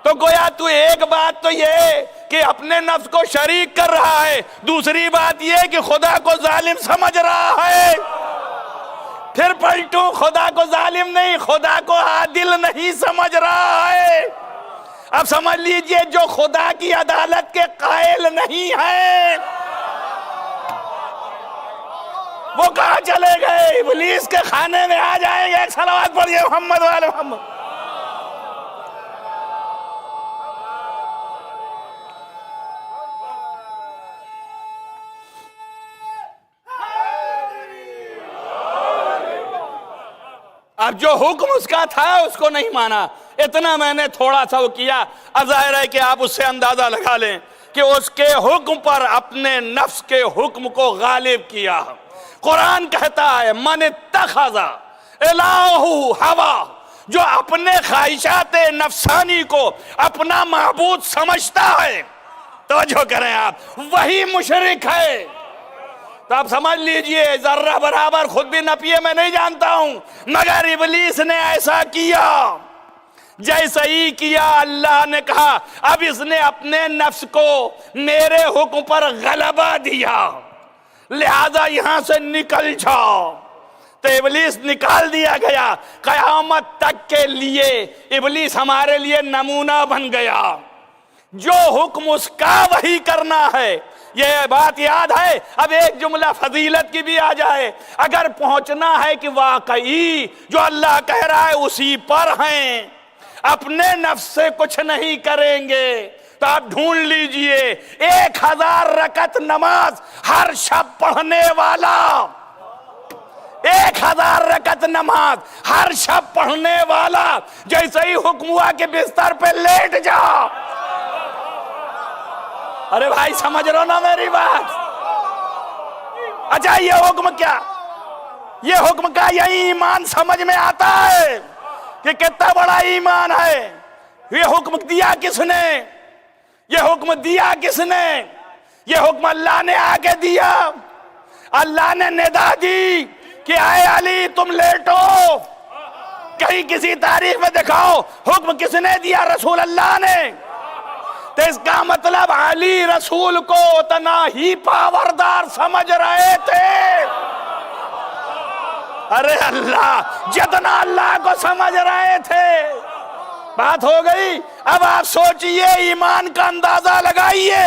تو گویا تو ایک بات تو یہ کہ اپنے نفس کو شریک کر رہا ہے، دوسری بات یہ کہ خدا کو ظالم سمجھ رہا ہے۔ پھر پلٹو، خدا کو ظالم نہیں، خدا کو عادل نہیں سمجھ رہا ہے۔ اب سمجھ لیجئے جو خدا کی عدالت کے قائل نہیں ہے وہ کہاں چلے گئے؟ ابلیس کے خانے میں آ جائیں گے۔ ایک صلوات پڑھیے محمد والے محمد۔ اب جو حکم اس کا تھا اس کو نہیں مانا، اتنا میں نے تھوڑا سا وہ کیا۔ اب ظاہر ہے کہ آپ اس سے اندازہ لگا لیں کہ اس کے حکم پر اپنے نفس کے حکم کو غالب کیا۔ قرآن کہتا ہے من اتخذ الہ ہوا، جو اپنے خواہشات نفسانی کو اپنا معبود سمجھتا ہے، توجہ کریں آپ، وہی مشرک ہے۔ تو آپ سمجھ لیجئے ذرہ برابر خود بھی نپیے میں نہیں جانتا ہوں، مگر ابلیس نے ایسا کیا جیسا ہی کیا اللہ نے کہا اب اس نے اپنے نفس کو میرے حکم پر غلبہ دیا، لہذا یہاں سے نکل جاؤ۔ تو ابلیس نکال دیا گیا۔ قیامت تک کے لیے ابلیس ہمارے لیے نمونہ بن گیا۔ جو حکم اس کا وہی کرنا ہے۔ یہ بات یاد ہے؟ اب ایک جملہ فضیلت کی بھی آ جائے، اگر پہنچنا ہے کہ واقعی جو اللہ کہہ رہا ہے اسی پر ہیں، اپنے نفس سے کچھ نہیں کریں گے، تو آپ ڈھونڈ لیجئے 1000 رکعت نماز ہر شب پڑھنے والا، 1000 رکعت نماز ہر شب پڑھنے والا، جیسے ہی حکم ہوا کہ بستر پہ لیٹ جا۔ ارے بھائی سمجھ رہو نا میری بات؟ اچھا یہ حکم کیا؟ یہ حکم کا یہی ایمان سمجھ میں آتا ہے کہ کتنا بڑا ایمان ہے۔ یہ حکم دیا کس نے؟ یہ حکم دیا کس نے؟ یہ حکم اللہ نے آگے دیا۔ اللہ نے ندا دی کہ اے علی تم لیٹو۔ کہیں کسی تاریخ میں دکھاؤ حکم کس نے دیا؟ رسول اللہ نے۔ تو اس کا مطلب علی رسول کو اتنا ہی پاوردار سمجھ رہے تھے۔ ارے اللہ، جتنا اللہ کو سمجھ رہے تھے۔ بات ہو گئی۔ اب آپ سوچئے، ایمان کا اندازہ لگائیے۔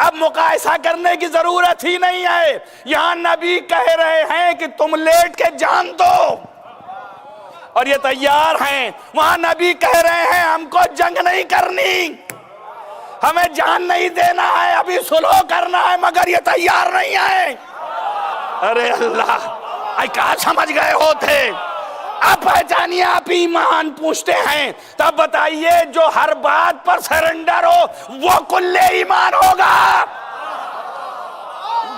اب مقایسہ کرنے کی ضرورت ہی نہیں ہے۔ یہاں نبی کہہ رہے ہیں کہ تم لیٹ کے جان دو، اور یہ تیار ہیں۔ وہاں نبی کہہ رہے ہیں ہم کو جنگ نہیں کرنی، ہمیں جان نہیں دینا ہے، ابھی صلح کرنا ہے، مگر یہ تیار نہیں ہے۔ ارے اللہ، کہاں سمجھ گئے ہوتے؟ اب پہچانیے، آپ ایمان پوچھتے ہیں، تب بتائیے جو ہر بات پر سرنڈر ہو وہ کل ایمان ہوگا،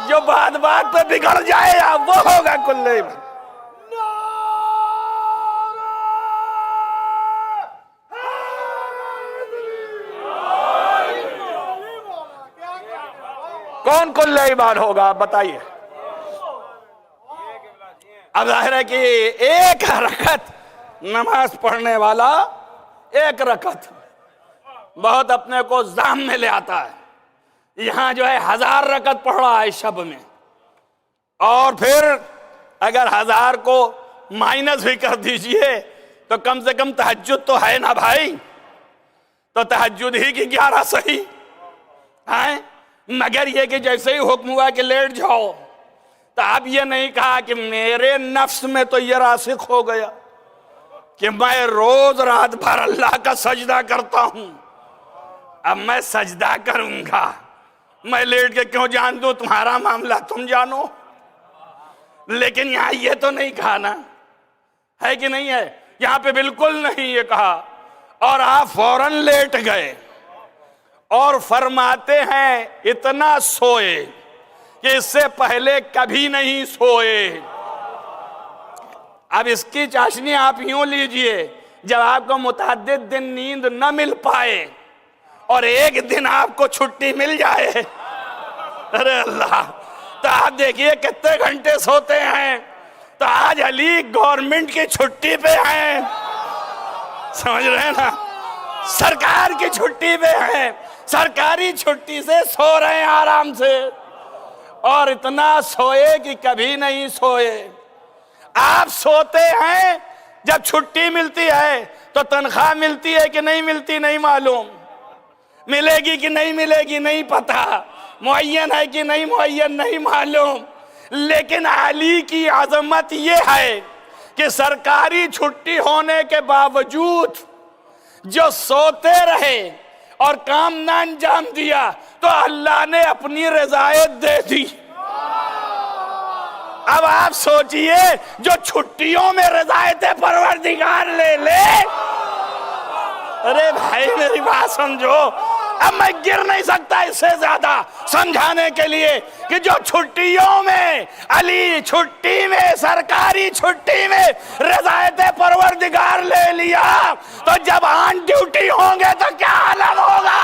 جو بات بات پہ بگڑ جائے وہ ہوگا کل ایمان۔ کون کل ایمان ہوگا آپ بتائیے؟ اب ظاہر ہے کہ ایک رکعت نماز پڑھنے والا، ایک رکعت بہت اپنے کو ذہن میں لے آتا ہے۔ یہاں جو ہے 1000 رکعت پڑھ رہا ہے شب میں، اور پھر اگر 1000 کو مائنس بھی کر دیجئے تو کم سے کم تہجد تو ہے نا بھائی، تو تہجد ہی کی 11 صحیح ہیں۔ مگر یہ کہ جیسے ہی حکم ہوا کہ لیٹ جاؤ، تو اب یہ نہیں کہا کہ میرے نفس میں تو یہ راسخ ہو گیا کہ میں روز رات بھر اللہ کا سجدہ کرتا ہوں، اب میں سجدہ کروں گا، میں لیٹ کے کیوں جان دوں؟ تمہارا معاملہ تم جانو۔ لیکن یہاں یہ تو نہیں کہا نا، ہے کہ نہیں ہے؟ یہاں پہ بالکل نہیں یہ کہا، اور آپ فوراً لیٹ گئے، اور فرماتے ہیں اتنا سوئے کہ اس سے پہلے کبھی نہیں سوئے۔ اب اس کی چاشنی آپ یوں لیجئے، جب آپ کو متعدد دن نیند نہ مل پائے اور ایک دن آپ کو چھٹی مل جائے، ارے اللہ، تو آپ دیکھیے کتنے گھنٹے سوتے ہیں۔ تو آج علی گورنمنٹ کی چھٹی پہ ہیں، سمجھ رہے ہیں نا، سرکار کی چھٹی پہ ہیں، سرکاری چھٹی سے سو رہے ہیں آرام سے، اور اتنا سوئے کہ کبھی نہیں سوئے۔ آپ سوتے ہیں جب چھٹی ملتی ہے تو تنخواہ ملتی ہے کہ نہیں ملتی نہیں معلوم، ملے گی کہ نہیں ملے گی نہیں پتا، معین ہے کہ نہیں معین نہیں معلوم، لیکن علی کی عظمت یہ ہے کہ سرکاری چھٹی ہونے کے باوجود جو سوتے رہے اور کام نہ انجام دیا تو اللہ نے اپنی رضایت دے دی۔ اب آپ سوچئے جو چھٹیوں میں رضایت پروردگار لے لے، ارے بھائی میری بات سمجھو، اب میں گر نہیں سکتا اس سے زیادہ سمجھانے کے لیے کہ جو چھٹیوں میں علی چھٹی میں سرکاری چھٹی میں رضایت پروردگار لے لیا تو جب آن ڈیوٹی ہوں گے تو کیا عالم ہوگا۔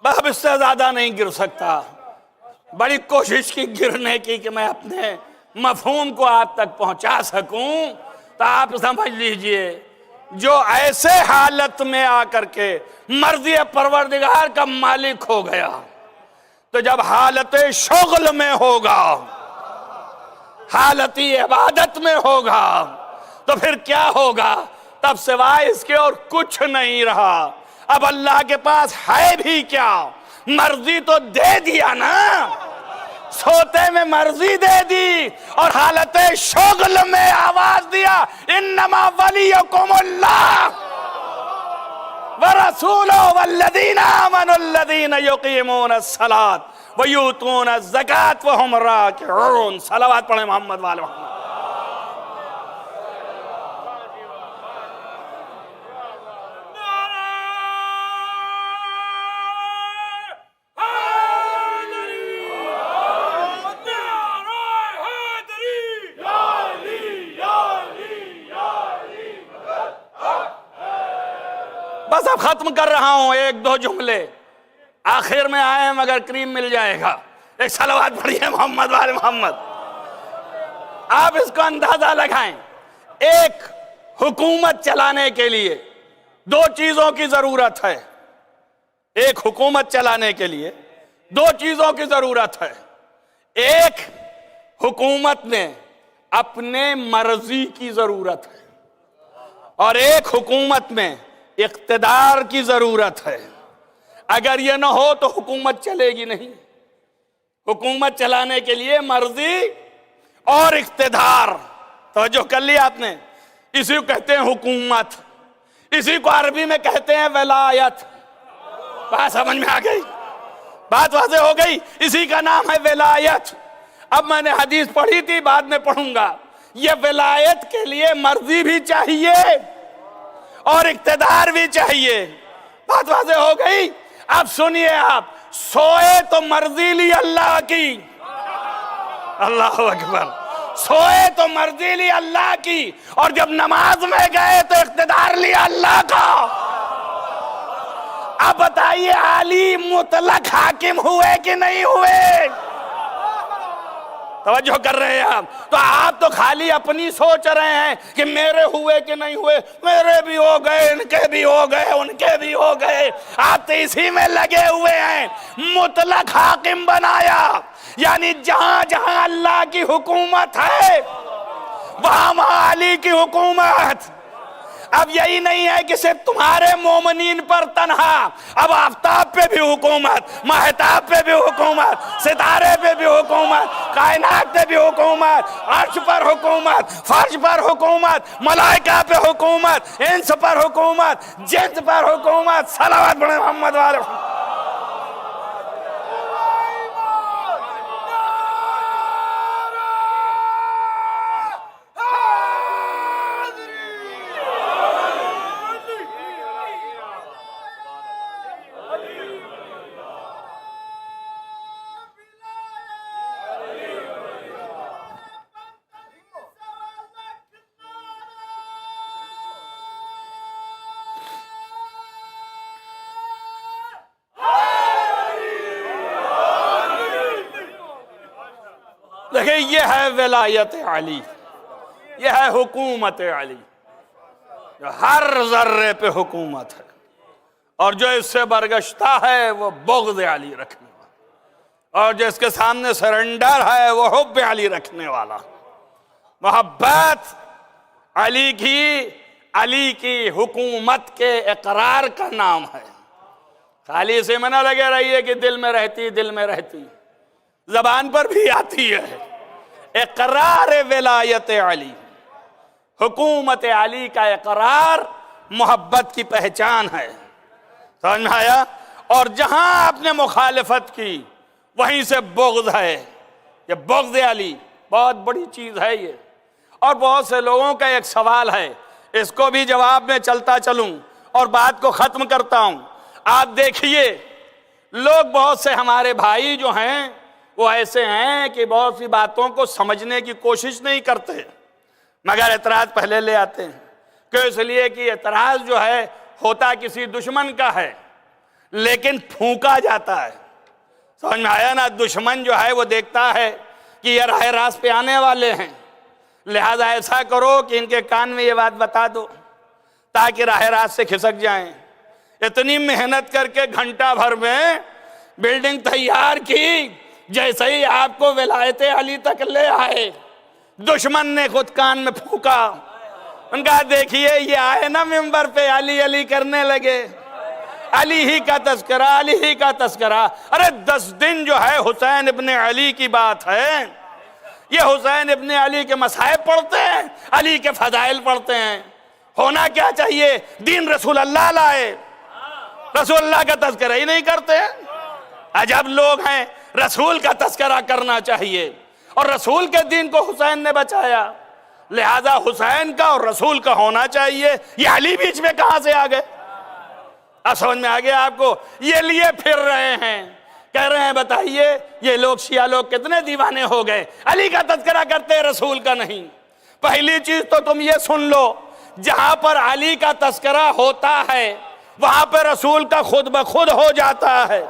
اب اس سے زیادہ نہیں گر سکتا، بڑی کوشش کی گرنے کی کہ میں اپنے مفہوم کو آپ تک پہنچا سکوں، تو آپ سمجھ لیجئے جو ایسے حالت میں آ کر کے مرضی پروردگار کا مالک ہو گیا تو جب حالت شغل میں ہوگا، حالت عبادت میں ہوگا تو پھر کیا ہوگا؟ تب سوائے اس کے اور کچھ نہیں رہا۔ اب اللہ کے پاس ہے بھی کیا؟ مرضی تو دے دیا نا، سوتے میں مرضی دے دی اور حالت شغل میں آواز دیا، انما ولیکم اللہ ورسولہ والذین آمنوا الذین یقیمون الصلاۃ ویؤتون الزکاۃ وہم راکعون۔ صلوات پڑھیں محمد والے محمد۔ بس اب ختم کر رہا ہوں، ایک دو جملے آخر میں آئے مگر کریم مل جائے گا۔ ایک صلوات پڑھیے محمد والے محمد۔ آپ اس کو اندازہ لگائیں، ایک حکومت چلانے کے لیے دو چیزوں کی ضرورت ہے۔ ایک حکومت چلانے کے لیے دو چیزوں کی ضرورت ہے۔ ایک حکومت میں اپنے مرضی کی ضرورت ہے، اور ایک حکومت میں اقتدار کی ضرورت ہے۔ اگر یہ نہ ہو تو حکومت چلے گی نہیں۔ حکومت چلانے کے لیے مرضی اور اقتدار، توجہ کر لی آپ نے، اسی کو کہتے ہیں حکومت، اسی کو عربی میں کہتے ہیں ولایت۔ بات سمجھ میں آ گئی؟ بات واضح ہو گئی؟ اسی کا نام ہے ولایت۔ اب میں نے حدیث پڑھی تھی، بعد میں پڑھوں گا۔ یہ ولایت کے لیے مرضی بھی چاہیے اور اقتدار بھی چاہیے۔ بات واضح ہو گئی؟ اب سنیے، آپ سوئے تو مرضی لی اللہ کی، اللہ اکبر، سوئے تو مرضی لی اللہ کی، اور جب نماز میں گئے تو اقتدار لیا اللہ کا۔ اب بتائیے علی مطلق حاکم ہوئے کہ نہیں ہوئے؟ توجہ کر رہے ہیں آپ؟ تو آپ تو خالی اپنی سوچ رہے ہیں کہ میرے ہوئے کہ نہیں ہوئے، میرے بھی ہو گئے، ان کے بھی ہو گئے، ان کے بھی ہو گئے۔ آپ تو اسی میں لگے ہوئے ہیں۔ مطلق حاکم بنایا، یعنی جہاں جہاں اللہ کی حکومت ہے وہاں وہاں علی کی حکومت۔ اب یہی نہیں ہے کہ صرف تمہارے مومنین پر تنہا، اب آفتاب پہ بھی حکومت، ماہتاب پہ بھی حکومت، ستارے پہ بھی حکومت، کائنات پہ بھی حکومت، عرش پر حکومت، فرش پر حکومت، ملائکہ پہ حکومت، انس پر حکومت، جنس پر حکومت۔ صلوات پڑھیں محمد والے۔ یہ ہے ولایت علی، یہ ہے حکومت علی، جو ہر ذرے پہ حکومت ہے، اور جو اس سے برگشتہ ہے وہ بغض علی رکھنے والا، اور جو اس کے سامنے سرنڈر ہے وہ حب علی رکھنے والا۔ محبت علی کی حکومت کے اقرار کا نام ہے۔ خالی اسے منع لگے رہیے کہ دل میں رہتی، زبان پر بھی آتی ہے۔ اقرار ولایت علی، حکومت علی کا اقرار محبت کی پہچان ہے۔ سمجھ میں آیا؟ اور جہاں آپ نے مخالفت کی وہیں سے بغض ہے۔ یہ بغض علی بہت بڑی چیز ہے یہ۔ اور بہت سے لوگوں کا ایک سوال ہے، اس کو بھی جواب میں چلتا چلوں اور بات کو ختم کرتا ہوں۔ آپ دیکھیے، لوگ بہت سے ہمارے بھائی جو ہیں وہ ایسے ہیں کہ بہت سی باتوں کو سمجھنے کی کوشش نہیں کرتے، مگر اعتراض پہلے لے آتے ہیں۔ کیوں؟ اس لیے کہ اعتراض جو ہے ہوتا کسی دشمن کا ہے، لیکن پھونکا جاتا ہے۔ سمجھ میں آیا نا؟ دشمن جو ہے وہ دیکھتا ہے کہ یہ راہ راست پہ آنے والے ہیں، لہذا ایسا کرو کہ ان کے کان میں یہ بات بتا دو تاکہ راہ راست سے کھسک جائیں۔ اتنی محنت کر کے گھنٹہ بھر میں بلڈنگ تیار کی، جیسے ہی آپ کو ولایت علی تک لے آئے، دشمن نے خود کان میں پھونکا۔ ان کا دیکھیے یہ آئے نا ممبر پہ علی علی کرنے لگے، علی ہی کا تذکرہ، علی ہی کا تذکرہ۔ ارے 10 دن جو ہے حسین ابن علی کی بات ہے، یہ حسین ابن علی کے مصائب پڑھتے ہیں، علی کے فضائل پڑھتے ہیں۔ ہونا کیا چاہیے؟ دین رسول اللہ لائے، رسول اللہ کا تذکرہ ہی نہیں کرتے۔ عجب لوگ ہیں، رسول کا تذکرہ کرنا چاہیے، اور رسول کے دین کو حسین نے بچایا، لہذا حسین کا اور رسول کا ہونا چاہیے۔ یہ علی بیچ میں کہاں سے آ گئے؟ اب سمجھ میں آ گیا آپ کو؟ یہ لیے پھر رہے ہیں، کہہ رہے ہیں بتائیے یہ لوگ شیعہ لوگ کتنے دیوانے ہو گئے، علی کا تذکرہ کرتے رسول کا نہیں۔ پہلی چیز تو تم یہ سن لو، جہاں پر علی کا تذکرہ ہوتا ہے وہاں پہ رسول کا خود بخود ہو جاتا ہے۔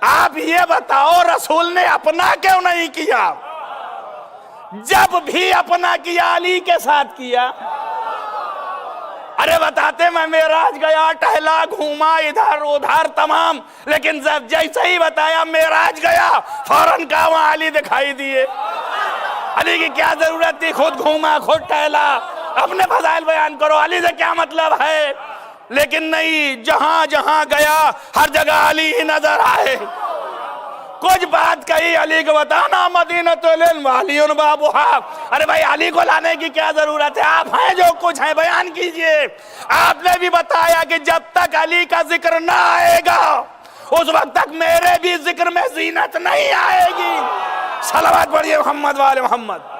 آپ یہ بتاؤ رسول نے اپنا کیوں نہیں کیا؟ جب بھی اپنا کیا علی کے ساتھ کیا۔ ارے بتاتے میں معراج گیا، ٹہلا گھوما ادھر ادھر تمام، لیکن جب جیسے ہی بتایا معراج گیا فوراً کہا وہاں علی دکھائی دیے۔ علی کی کیا ضرورت تھی؟ خود گھوما، خود ٹہلا، اپنے فضائل بیان کرو، علی سے کیا مطلب ہے؟ لیکن نہیں، جہاں جہاں گیا ہر جگہ علی ہی نظر آئے۔ کچھ بات کہی علی کو بتانا، مدینۃ العلم علی بابھا۔ ارے بھائی علی کو لانے کی کیا ضرورت ہے؟ آپ ہیں جو کچھ ہیں بیان کیجئے۔ آپ نے بھی بتایا کہ جب تک علی کا ذکر نہ آئے گا اس وقت تک میرے بھی ذکر میں زینت نہیں آئے گی۔ صلوات پڑھیے محمد وآل محمد۔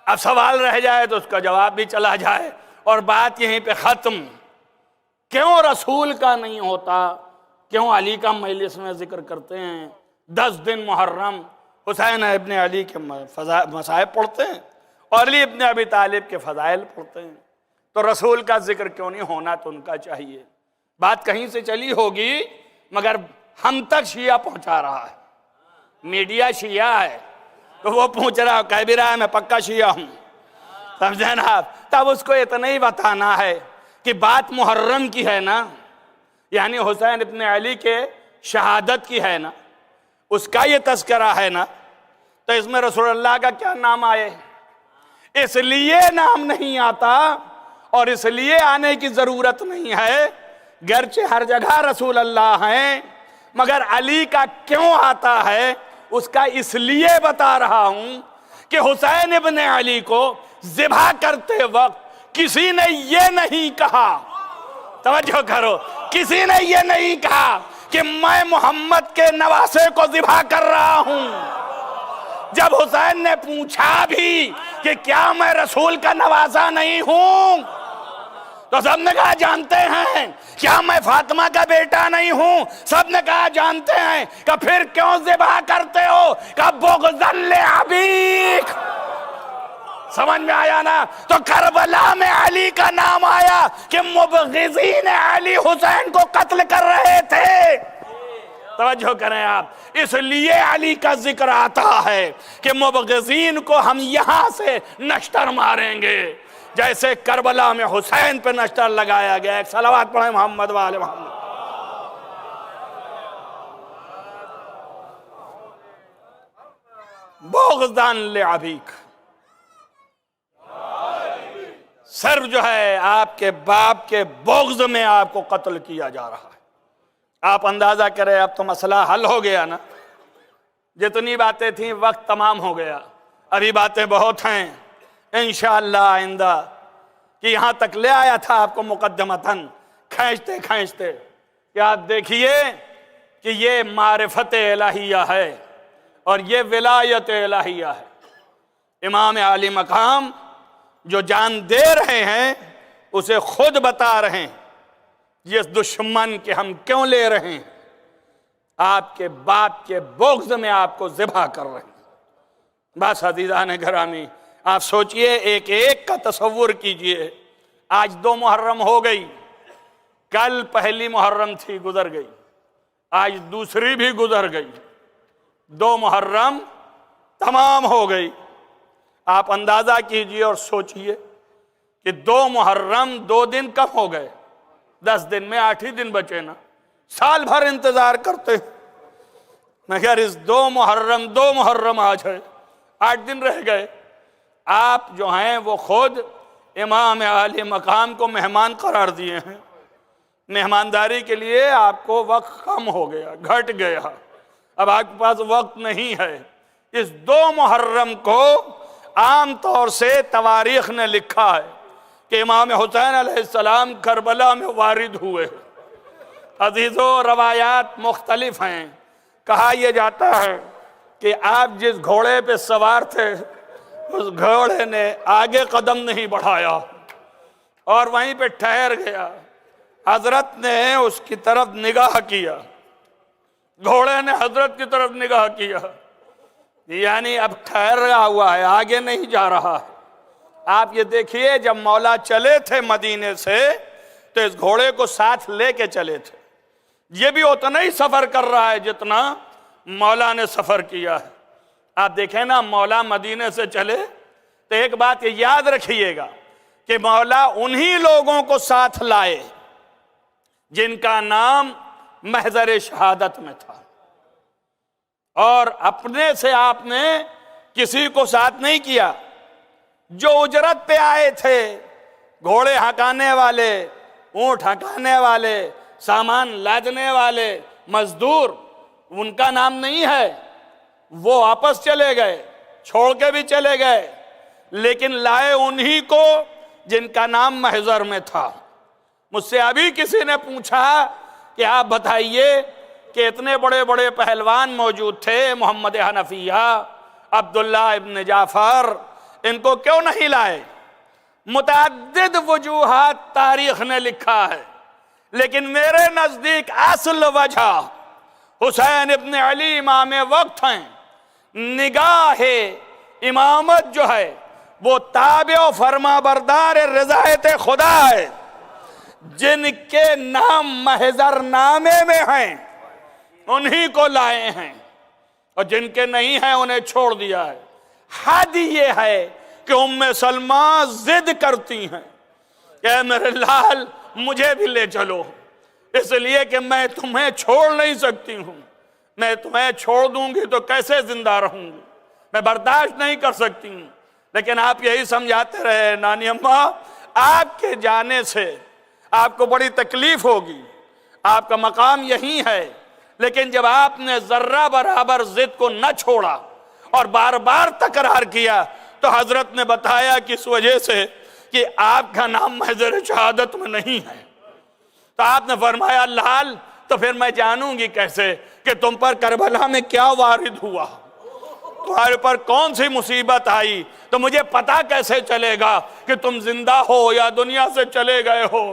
اب سوال رہ جائے تو اس کا جواب بھی چلا جائے اور بات یہیں پہ ختم۔ کیوں رسول کا نہیں ہوتا؟ کیوں علی کا مجلس میں ذکر کرتے ہیں؟ 10 دن محرم حسین ابن علی کے مصائب پڑھتے ہیں اور علی ابن ابی طالب کے فضائل پڑھتے ہیں، تو رسول کا ذکر کیوں نہیں ہونا؟ تو ان کا چاہیے۔ بات کہیں سے چلی ہوگی مگر ہم تک شیعہ پہنچا رہا ہے، میڈیا شیعہ ہے تو وہ پوچھ رہا ہے، کہہ بھی رہا ہے میں پکا شیعہ ہوں، سمجھیں نا آپ؟ تب اس کو اتنا ہی بتانا ہے کہ بات محرم کی ہے نا، یعنی حسین ابن علی کے شہادت کی ہے نا، اس کا یہ تذکرہ ہے نا، تو اس میں رسول اللہ کا کیا نام آئے؟ اس لیے نام نہیں آتا اور اس لیے آنے کی ضرورت نہیں ہے، گرچہ ہر جگہ رسول اللہ ہیں مگر علی کا کیوں آتا ہے اس کا اس لیے بتا رہا ہوں کہ حسین ابن علی کو ذبح کرتے وقت کسی نے یہ نہیں کہا، توجہ کرو، کسی نے یہ نہیں کہا کہ میں محمد کے نواسے کو ذبح کر رہا ہوں۔ جب حسین نے پوچھا بھی کہ کیا میں رسول کا نواسا نہیں ہوں، تو سب نے کہا جانتے ہیں۔ کیا میں فاطمہ کا بیٹا نہیں ہوں، سب نے کہا جانتے ہیں۔ کہ پھر کیوں ذبح کرتے ہو؟ کہ بغضا لابیک۔ سمجھ میں آیا نا؟ تو کربلا میں علی کا نام آیا کہ مبغضین علی حسین کو قتل کر رہے تھے۔ توجہ کریں آپ، اس لیے علی کا ذکر آتا ہے کہ مبغضین کو ہم یہاں سے نشتر ماریں گے، جیسے کربلا میں حسین پہ نشتر لگایا گیا۔ ایک صلوات پڑھیں محمد وآل محمد۔ بغضاً لابیک، صرف جو ہے آپ کے باپ کے بغض میں آپ کو قتل کیا جا رہا ہے۔ آپ اندازہ کریں، اب تو مسئلہ حل ہو گیا نا، جتنی باتیں تھیں وقت تمام ہو گیا، ابھی باتیں بہت ہیں انشاءاللہ آئندہ، کہ یہاں تک لے آیا تھا آپ کو مقدمتاً کھینچتے کھینچتے کہ آپ دیکھیے کہ یہ معرفت الہیہ ہے اور یہ ولایت الہیہ ہے۔ امام عالی مقام جو جان دے رہے ہیں اسے خود بتا رہے ہیں جس دشمن کے ہم کیوں لے رہے ہیں، آپ کے باپ کے بغض میں آپ کو ذبح کر رہے ہیں۔ بس عزیزان گرامی، آپ سوچئے، ایک ایک کا تصور کیجئے۔ آج 2 محرم ہو گئی، کل پہلی محرم تھی، گزر گئی، آج دوسری بھی گزر گئی، 2 محرم تمام ہو گئی۔ آپ اندازہ کیجئے اور سوچئے کہ 2 محرم 2 دن کم ہو گئے، 10 دن میں 8 ہی دن بچے نا، سال بھر انتظار کرتے، مگر اس 2 محرم آج ہے، 8 دن رہ گئے۔ آپ جو ہیں وہ خود امام عالی مقام کو مہمان قرار دیے ہیں، مہمانداری کے لیے آپ کو وقت کم ہو گیا، گھٹ گیا، اب آپ کے پاس وقت نہیں ہے۔ اس 2 محرم کو عام طور سے تواریخ نے لکھا ہے کہ امام حسین علیہ السلام کربلا میں وارد ہوئے۔ عزیزو، روایات مختلف ہیں، کہا یہ جاتا ہے کہ آپ جس گھوڑے پہ سوار تھے اس گھوڑے نے آگے قدم نہیں بڑھایا اور وہیں پہ ٹھہر گیا۔ حضرت نے اس کی طرف نگاہ کیا، گھوڑے نے حضرت کی طرف نگاہ کیا، یعنی اب ٹھہرا ہوا ہے، آگے نہیں جا رہا ہے۔ آپ یہ دیکھیے، جب مولا چلے تھے مدینے سے تو اس گھوڑے کو ساتھ لے کے چلے تھے۔ یہ بھی اتنا ہی سفر کر رہا ہے جتنا مولا نے سفر کیا ہے۔ آپ دیکھیں نا، مولا مدینے سے چلے تو ایک بات یہ یاد رکھیے گا کہ مولا انہی لوگوں کو ساتھ لائے جن کا نام محضر شہادت میں تھا، اور اپنے سے آپ نے کسی کو ساتھ نہیں کیا۔ جو اجرت پہ آئے تھے، گھوڑے ہکانے والے، اونٹ ہکانے والے، سامان لادنے والے، مزدور، ان کا نام نہیں ہے، وہ واپس چلے گئے، چھوڑ کے بھی چلے گئے، لیکن لائے انہی کو جن کا نام محضر میں تھا۔ مجھ سے ابھی کسی نے پوچھا کہ آپ بتائیے کہ اتنے بڑے بڑے پہلوان موجود تھے، محمد حنفیہ، عبداللہ ابن جعفر، ان کو کیوں نہیں لائے؟ متعدد وجوہات تاریخ نے لکھا ہے، لیکن میرے نزدیک اصل وجہ حسین ابن علی امام وقت ہیں۔ نگاہ امامت جو ہے وہ تابع و فرما بردار رضایت خدا ہے۔ جن کے نام محضر نامے میں ہیں انہی کو لائے ہیں، اور جن کے نہیں ہیں انہیں چھوڑ دیا ہے۔ حد یہ ہے کہ ام سلمہ ضد کرتی ہیں کہ اے میرے لال مجھے بھی لے چلو، اس لیے کہ میں تمہیں چھوڑ نہیں سکتی ہوں، میں تمہیں چھوڑ دوں گی تو کیسے زندہ رہوں گی، میں برداشت نہیں کر سکتی ہوں۔ لیکن آپ یہی سمجھاتے رہے، نانی اماں آپ کے جانے سے آپ کو بڑی تکلیف ہوگی، آپ کا مقام یہی ہے، لیکن جب آپ نے ذرہ برابر ضد کو نہ چھوڑا اور بار بار تکرار کیا تو حضرت نے بتایا کہ اس وجہ سے کہ آپ کا نام محضر شہادت میں نہیں ہے۔ تو آپ نے فرمایا لال تو پھر میں جانوں گی کیسے کہ تم پر کربلا میں کیا وارد ہوا، تمہارے پر کون سی مصیبت آئی، تو مجھے پتا کیسے چلے گا کہ تم زندہ ہو یا دنیا سے چلے گئے ہو۔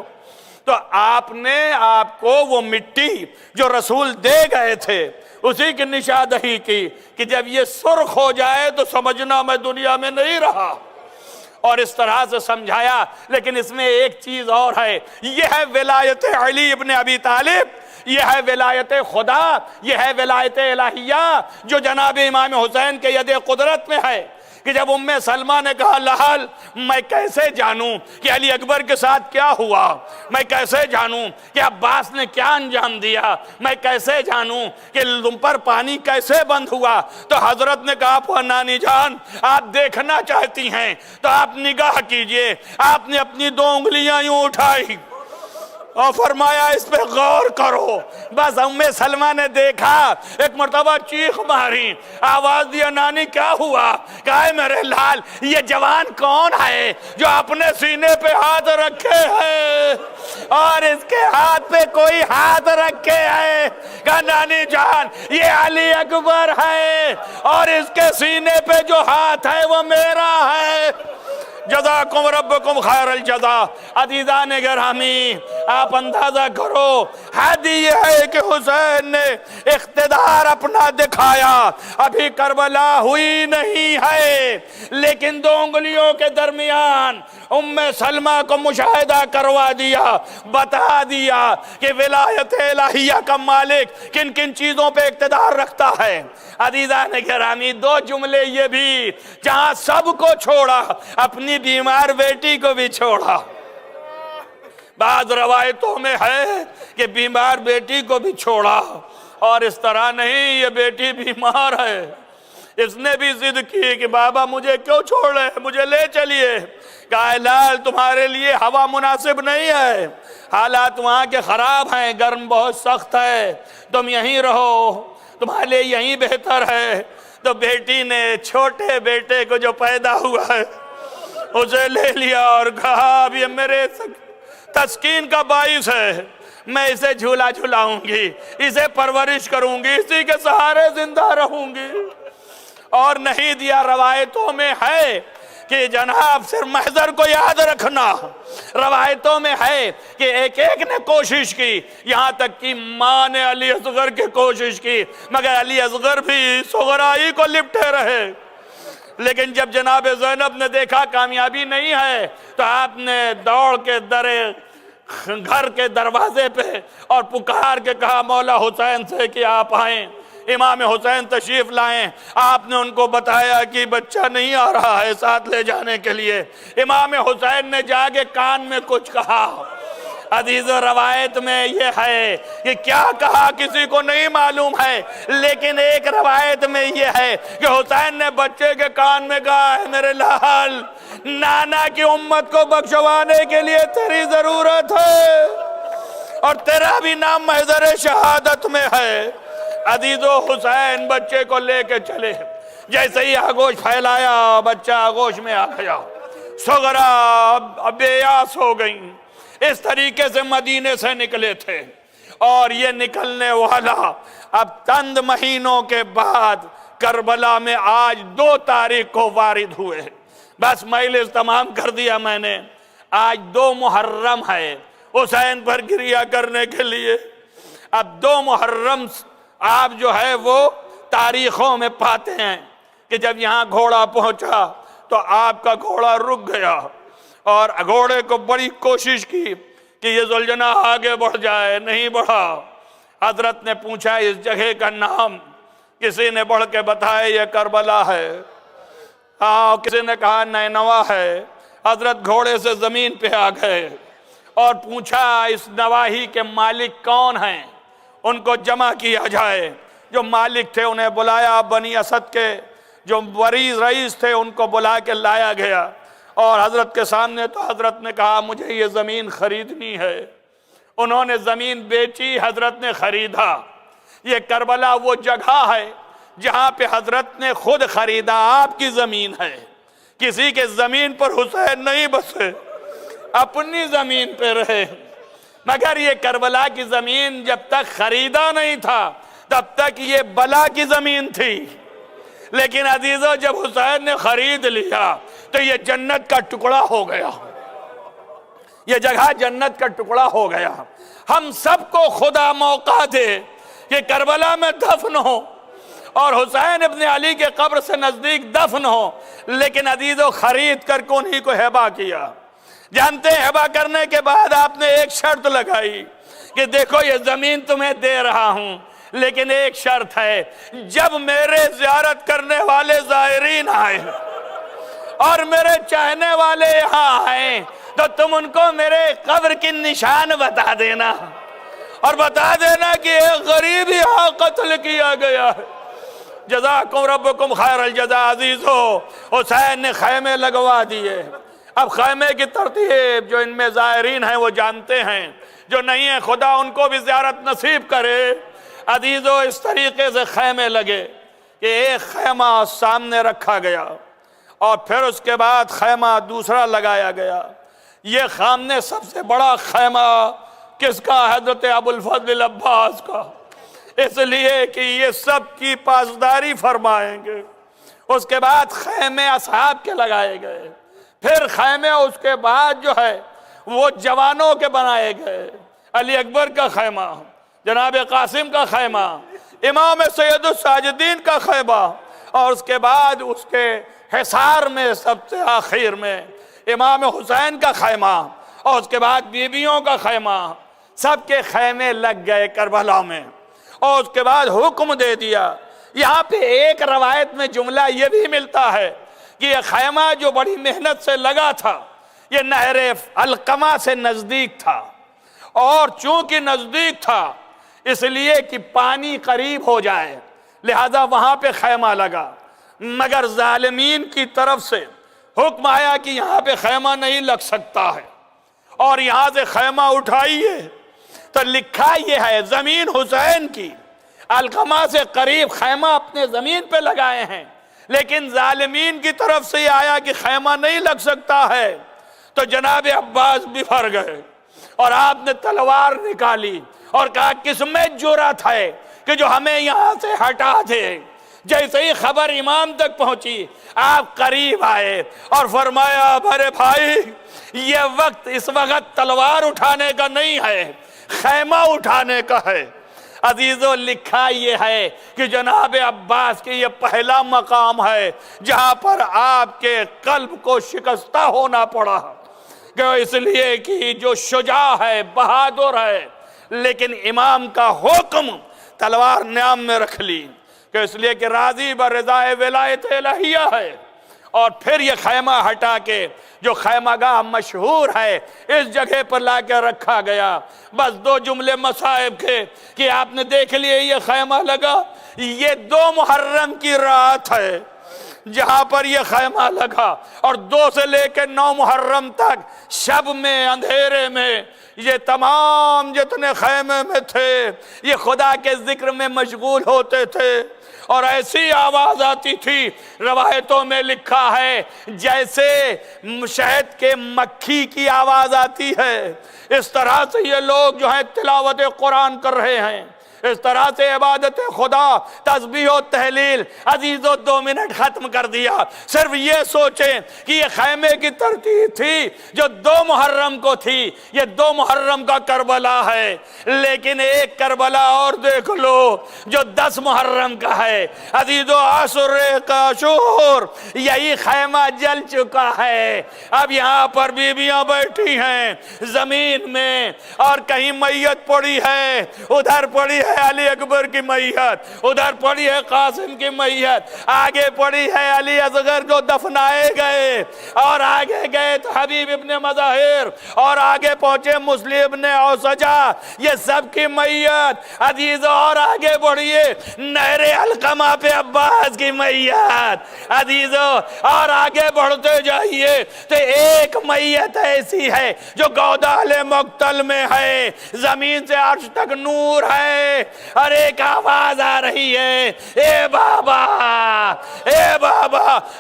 تو آپ نے آپ کو وہ مٹی جو رسول دے گئے تھے اسی کی نشاندہی کی کہ جب یہ سرخ ہو جائے تو سمجھنا میں دنیا میں نہیں رہا، اور اس طرح سے سمجھایا۔ لیکن اس میں ایک چیز اور ہے، یہ ہے ولایت علی ابن ابی طالب، یہ ہے ولایت خدا، یہ ہے ولایت الہیہ جو جناب امام حسین کے ید قدرت میں ہے کہ جب ام سلمہ نے کہا لال میں کیسے جانوں کہ علی اکبر کے ساتھ کیا ہوا، میں کیسے جانوں کہ عباس نے کیا انجام دیا، میں کیسے جانوں کہ تم پر پانی کیسے بند ہوا، تو حضرت نے کہا نانی جان آپ دیکھنا چاہتی ہیں تو آپ نگاہ کیجئے۔ آپ نے اپنی 2 انگلیاں یوں اٹھائی اور فرمایا اس پہ غور کرو۔ بس ام سلمہ نے دیکھا، ایک مرتبہ چیخ ماری، آواز دیا نانی کیا ہوا؟ کہا ہے میرے لال یہ جوان کون ہے جو اپنے سینے پہ ہاتھ رکھے ہے اور اس کے ہاتھ پہ کوئی ہاتھ رکھے ہے؟ کہا نانی جان یہ علی اکبر ہے اور اس کے سینے پہ جو ہاتھ ہے وہ میرا ہے۔ جزاکم ربکم خیر الجزا۔ عزیزان گرامی آپ اندازہ کرو، حد یہ ہے کہ حسین نے اقتدار اپنا دکھایا، ابھی کربلا ہوئی نہیں ہے لیکن 2 انگلیوں کے درمیان ام سلمہ کو مشاہدہ کروا دیا، بتا دیا کہ ولایت الہیہ کا مالک کن کن چیزوں پہ اقتدار رکھتا ہے۔ عزیزان گرامی 2 جملے یہ بھی، جہاں سب کو چھوڑا اپنی بیمار بیٹی کو بھی چھوڑا۔ بعض روایتوں میں ہے کہ بیمار بیٹی کو بھی چھوڑا، اور اس طرح نہیں یہ بیٹی بیمار ہے، اس نے بھی ضد کی کہ بابا مجھے کیوں چھوڑ رہے، مجھے لے چلیے۔ کہا لال تمہارے لیے ہوا مناسب نہیں ہے، حالات وہاں کے خراب ہیں، گرم بہت سخت ہے، تم یہیں رہو، تمہارے لیے یہیں بہتر ہے۔ تو بیٹی نے چھوٹے بیٹے کو جو پیدا ہوا ہے اسے لے لیا اور کہا اب یہ میرے تسکین کا باعث ہے، میں اسے جھولا جھلاؤں گی، اسے پرورش کروں گی، اسی کے سہارے زندہ رہوں گی۔ اور نہیں دیا۔ روایتوں میں ہے کہ جناب صرف محضر کو یاد رکھنا، روایتوں میں ہے کہ ایک ایک نے کوشش کی، یہاں تک کہ ماں نے علی اصغر کی کوشش کی، مگر علی اصغر بھی صغرائی کو لپٹے رہے۔ لیکن جب جناب زینب نے دیکھا کامیابی نہیں ہے تو آپ نے دوڑ کے گھر کے دروازے پہ اور پکار کے کہا مولا حسین سے کہ آپ آئیں، امام حسین تشریف لائیں۔ آپ نے ان کو بتایا کہ بچہ نہیں آ رہا ہے ساتھ لے جانے کے لیے۔ امام حسین نے جا کے کان میں کچھ کہا، عزیز و روایت میں یہ ہے کہ کیا کہا کسی کو نہیں معلوم ہے، لیکن ایک روایت میں یہ ہے کہ حسین نے بچے کے کان میں کہا ہے میرے لال نانا کی امت کو بخشوانے کے لیے تیری ضرورت ہے اور تیرا بھی نام محضر شہادت میں ہے۔ عزیز و حسین بچے کو لے کے چلے، جیسے ہی آگوش پھیلایا بچہ آگوش میں آ گیا، صغرا اب بیاس ہو گئیں۔ اس طریقے سے مدینے سے نکلے تھے، اور یہ نکلنے والا اب چند مہینوں کے بعد کربلا میں آج 2 تاریخ کو وارد ہوئے۔ بس مجلس تمام کر دیا میں نے، آج 2 محرم ہے حسین پر گریہ کرنے کے لیے۔ اب 2 محرم آپ جو ہے وہ تاریخوں میں پاتے ہیں کہ جب یہاں گھوڑا پہنچا تو آپ کا گھوڑا رک گیا، اور گھوڑے کو بڑی کوشش کی کہ یہ ذوالجناح آگے بڑھ جائے، نہیں بڑھا۔ حضرت نے پوچھا اس جگہ کا نام، کسی نے بڑھ کے بتایا یہ کربلا ہے، کسی نے کہا نینوا ہے۔ حضرت گھوڑے سے زمین پہ آ گئے اور پوچھا اس نواحی کے مالک کون ہیں، ان کو جمع کیا جائے۔ جو مالک تھے انہیں بلایا، بنی اسد کے جو رئیس تھے ان کو بلا کے لایا گیا، اور حضرت کے سامنے تو حضرت نے کہا مجھے یہ زمین خریدنی ہے۔ انہوں نے زمین بیچی، حضرت نے خریدا۔ یہ کربلا وہ جگہ ہے جہاں پہ حضرت نے خود خریدا، آپ کی زمین ہے، کسی کے زمین پر حسین نہیں بسے، اپنی زمین پہ رہے۔ مگر یہ کربلا کی زمین جب تک خریدا نہیں تھا تب تک یہ بلا کی زمین تھی، لیکن عزیزو جب حسین نے خرید لیا تو یہ جنت کا ٹکڑا ہو گیا، یہ جگہ جنت کا ٹکڑا ہو گیا۔ ہم سب کو خدا موقع دے کہ کربلا میں دفن ہو اور حسین ابن علی کے قبر سے نزدیک دفن ہو، لیکن عزیزو خرید کر انہی کو ہبہ کیا۔ جانتے ہیں ہبہ کرنے کے بعد آپ نے ایک شرط لگائی کہ دیکھو یہ زمین تمہیں دے رہا ہوں، لیکن ایک شرط ہے، جب میرے زیارت کرنے والے زائرین آئے اور میرے چاہنے والے یہاں آئیں تو تم ان کو میرے قبر کی نشان بتا دینا، اور بتا دینا کہ ایک غریب یہاں قتل کیا گیا ہے۔ جزاکم ربکم خیر الجزا۔ عزیزو حسین نے خیمے لگوا دیے۔ اب خیمے کی ترتیب جو ان میں زائرین ہیں وہ جانتے ہیں، جو نہیں ہیں خدا ان کو بھی زیارت نصیب کرے۔ عزیزو اس طریقے سے خیمے لگے کہ ایک خیمہ سامنے رکھا گیا اور پھر اس کے بعد خیمہ دوسرا لگایا گیا۔ یہ سامنے سب سے بڑا خیمہ کس کا؟ حضرت ابو الفضل عباس کا، اس لیے کہ یہ سب کی پاسداری فرمائیں گے۔ اس کے بعد خیمے اصحاب کے لگائے گئے، پھر خیمے اس کے بعد جو ہے وہ جوانوں کے بنائے گئے۔ علی اکبر کا خیمہ، جناب قاسم کا خیمہ، امام سید الساجدین کا خیمہ، اور اس کے بعد اس کے حصار میں سب سے آخر میں امام حسین کا خیمہ، اور اس کے بعد بیویوں کا خیمہ۔ سب کے خیمے لگ گئے کربلا میں، اور اس کے بعد حکم دے دیا۔ یہاں پہ ایک روایت میں جملہ یہ بھی ملتا ہے کہ یہ خیمہ جو بڑی محنت سے لگا تھا یہ نہر القمہ سے نزدیک تھا، اور چونکہ نزدیک تھا اس لیے کہ پانی قریب ہو جائے لہذا وہاں پہ خیمہ لگا۔ مگر ظالمین کی طرف سے حکم آیا کہ یہاں پہ خیمہ نہیں لگ سکتا ہے، اور یہاں سے خیمہ اٹھائیے۔ تو لکھا یہ ہے زمین حسین کی، القمہ سے قریب خیمہ اپنے زمین پہ لگائے ہیں، لیکن ظالمین کی طرف سے یہ آیا کہ خیمہ نہیں لگ سکتا ہے، تو جناب عباس بفر گئے اور آپ نے تلوار نکالی اور کہا کس میں جرأت ہے کہ جو ہمیں یہاں سے ہٹا دے۔ جیسے ہی خبر امام تک پہنچی آپ قریب آئے اور فرمایا میرے بھائی یہ وقت اس وقت تلوار اٹھانے کا نہیں ہے، خیمہ اٹھانے کا ہے۔ عزیزو لکھا یہ ہے کہ جناب عباس کے یہ پہلا مقام ہے جہاں پر آپ کے قلب کو شکستہ ہونا پڑا، کہ اس لیے کہ جو شجاع ہے، بہادر ہے، لیکن امام کا حکم تلوار نیام میں رکھ لی، کہ اس لیے کہ راضی برضا ولایت الہیہ ہے۔ اور پھر یہ خیمہ ہٹا کے جو خیمہ گاہ مشہور ہے اس جگہ پر لا کے رکھا گیا۔ بس دو جملے مصائب کے کہ آپ نے دیکھ لیے یہ خیمہ لگا، یہ 2 محرم کی رات ہے جہاں پر یہ خیمہ لگا، اور 2 سے لے کے 9 محرم تک شب میں اندھیرے میں یہ تمام جتنے خیمے میں تھے یہ خدا کے ذکر میں مشغول ہوتے تھے، اور ایسی آواز آتی تھی روایتوں میں لکھا ہے جیسے شہد کے مکھی کی آواز آتی ہے، اس طرح سے یہ لوگ جو ہیں تلاوت قرآن کر رہے ہیں، اس طرح سے عبادت خدا، تسبیح و تحلیل۔ عزیزو 2 منٹ ختم کر دیا، صرف یہ سوچیں کہ یہ خیمے کی ترتیب تھی جو 2 محرم کو تھی، یہ 2 محرم کا کربلا ہے، لیکن ایک کربلا اور دیکھ لو جو 10 محرم کا ہے۔ عزیزو عاشور کا عاشور یہی خیمہ جل چکا ہے، اب یہاں پر بیویاں بیٹھی ہیں زمین میں، اور کہیں میت پڑی ہے، ادھر پڑی ہے علی اکبر کی میت، ادھر پڑی ہے قاسم کی میت، آگے پڑی ہے علی اصغر جو دفنائے گئے، اور آگے گئے تو حبیب ابن مظاہر، اور آگے پہنچے مسلم ابن اوسجہ، یہ سب کی میت۔ عزیز اور آگے بڑھئے نہر القمہ پہ عباس کی میت، عزیزو اور آگے بڑھتے جائیے تو ایک میت ایسی ہے جو گودال مقتل میں ہے، زمین سے عرش تک نور ہے، اور ایک آواز آ رہی ہے، اے بابا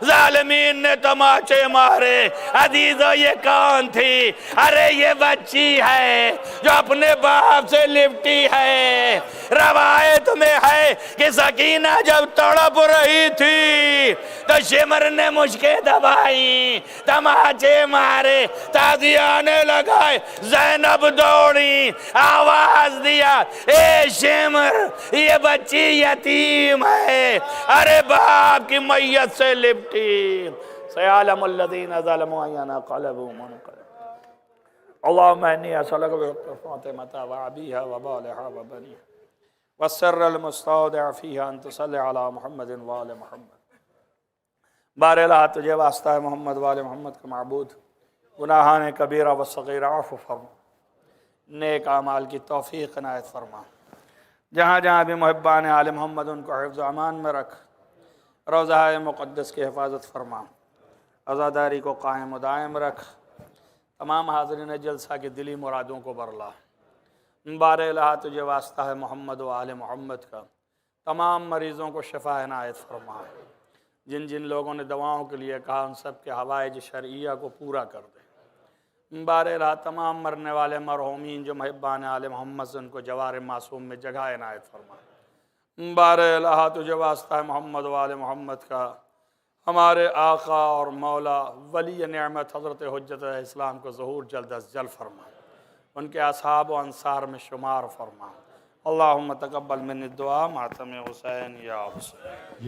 ظالمین نے تماچے مارے۔ عزیزو یہ کون تھی؟ ارے یہ بچی ہے جو اپنے باپ سے لپٹی ہے۔ روایت میں ہے کہ سکینہ جب تڑپ رہی تھی تو شمر نے مشکیں دبائی، تماچے مارے، تازیانے لگائے، زینب دوڑی، آواز دیا، اے شمر یہ بچی یتیم ہے، ارے باپ کی میت سے لپٹی۔ سیعلم الذین ظلموا أَیَّ منقلب اللهم انی اسألک بحق فاطمة وابیها وبالها وبنیها والسر المستودع فیها ان تصلی علی محمد وآل محمد۔ بار الہ تجھے واسطہ ہے محمد وآل محمد کا معبود، گناہان کبیرہ و صغیرہ عفو فرما، نیک اعمال کی توفیق عنایت فرما، جہاں جہاں بھی محبان آل محمد ان کو حفظ و امان میں رکھ، روضہ مقدس کی حفاظت فرما، عزاداری کو قائم و دائم رکھ، تمام حاضرین جلسہ کی دلی مرادوں کو برلا۔ بار الہ تجھے واسطہ ہے محمد و آل محمد کا، تمام مریضوں کو شفا عنایت فرما، جن جن لوگوں نے دعاؤں کے لیے کہا ان سب کے حوائج شرعیہ کو پورا کر دے۔ بار الہ تمام مرنے والے مرحومین جو محبان آل محمد سے ان کو جوار معصوم میں جگہ عنایت فرما۔ بار الہ تجھے واسطہ ہے محمد و آل محمد کا، ہمارے آقا اور مولا ولی نعمت حضرت حجت اسلام کو ظہور جلد از جلد فرما، ان کے اصحاب و انصار میں شمار فرما۔ اللہم تقبل من الدعا ماتم حسین یا حسین۔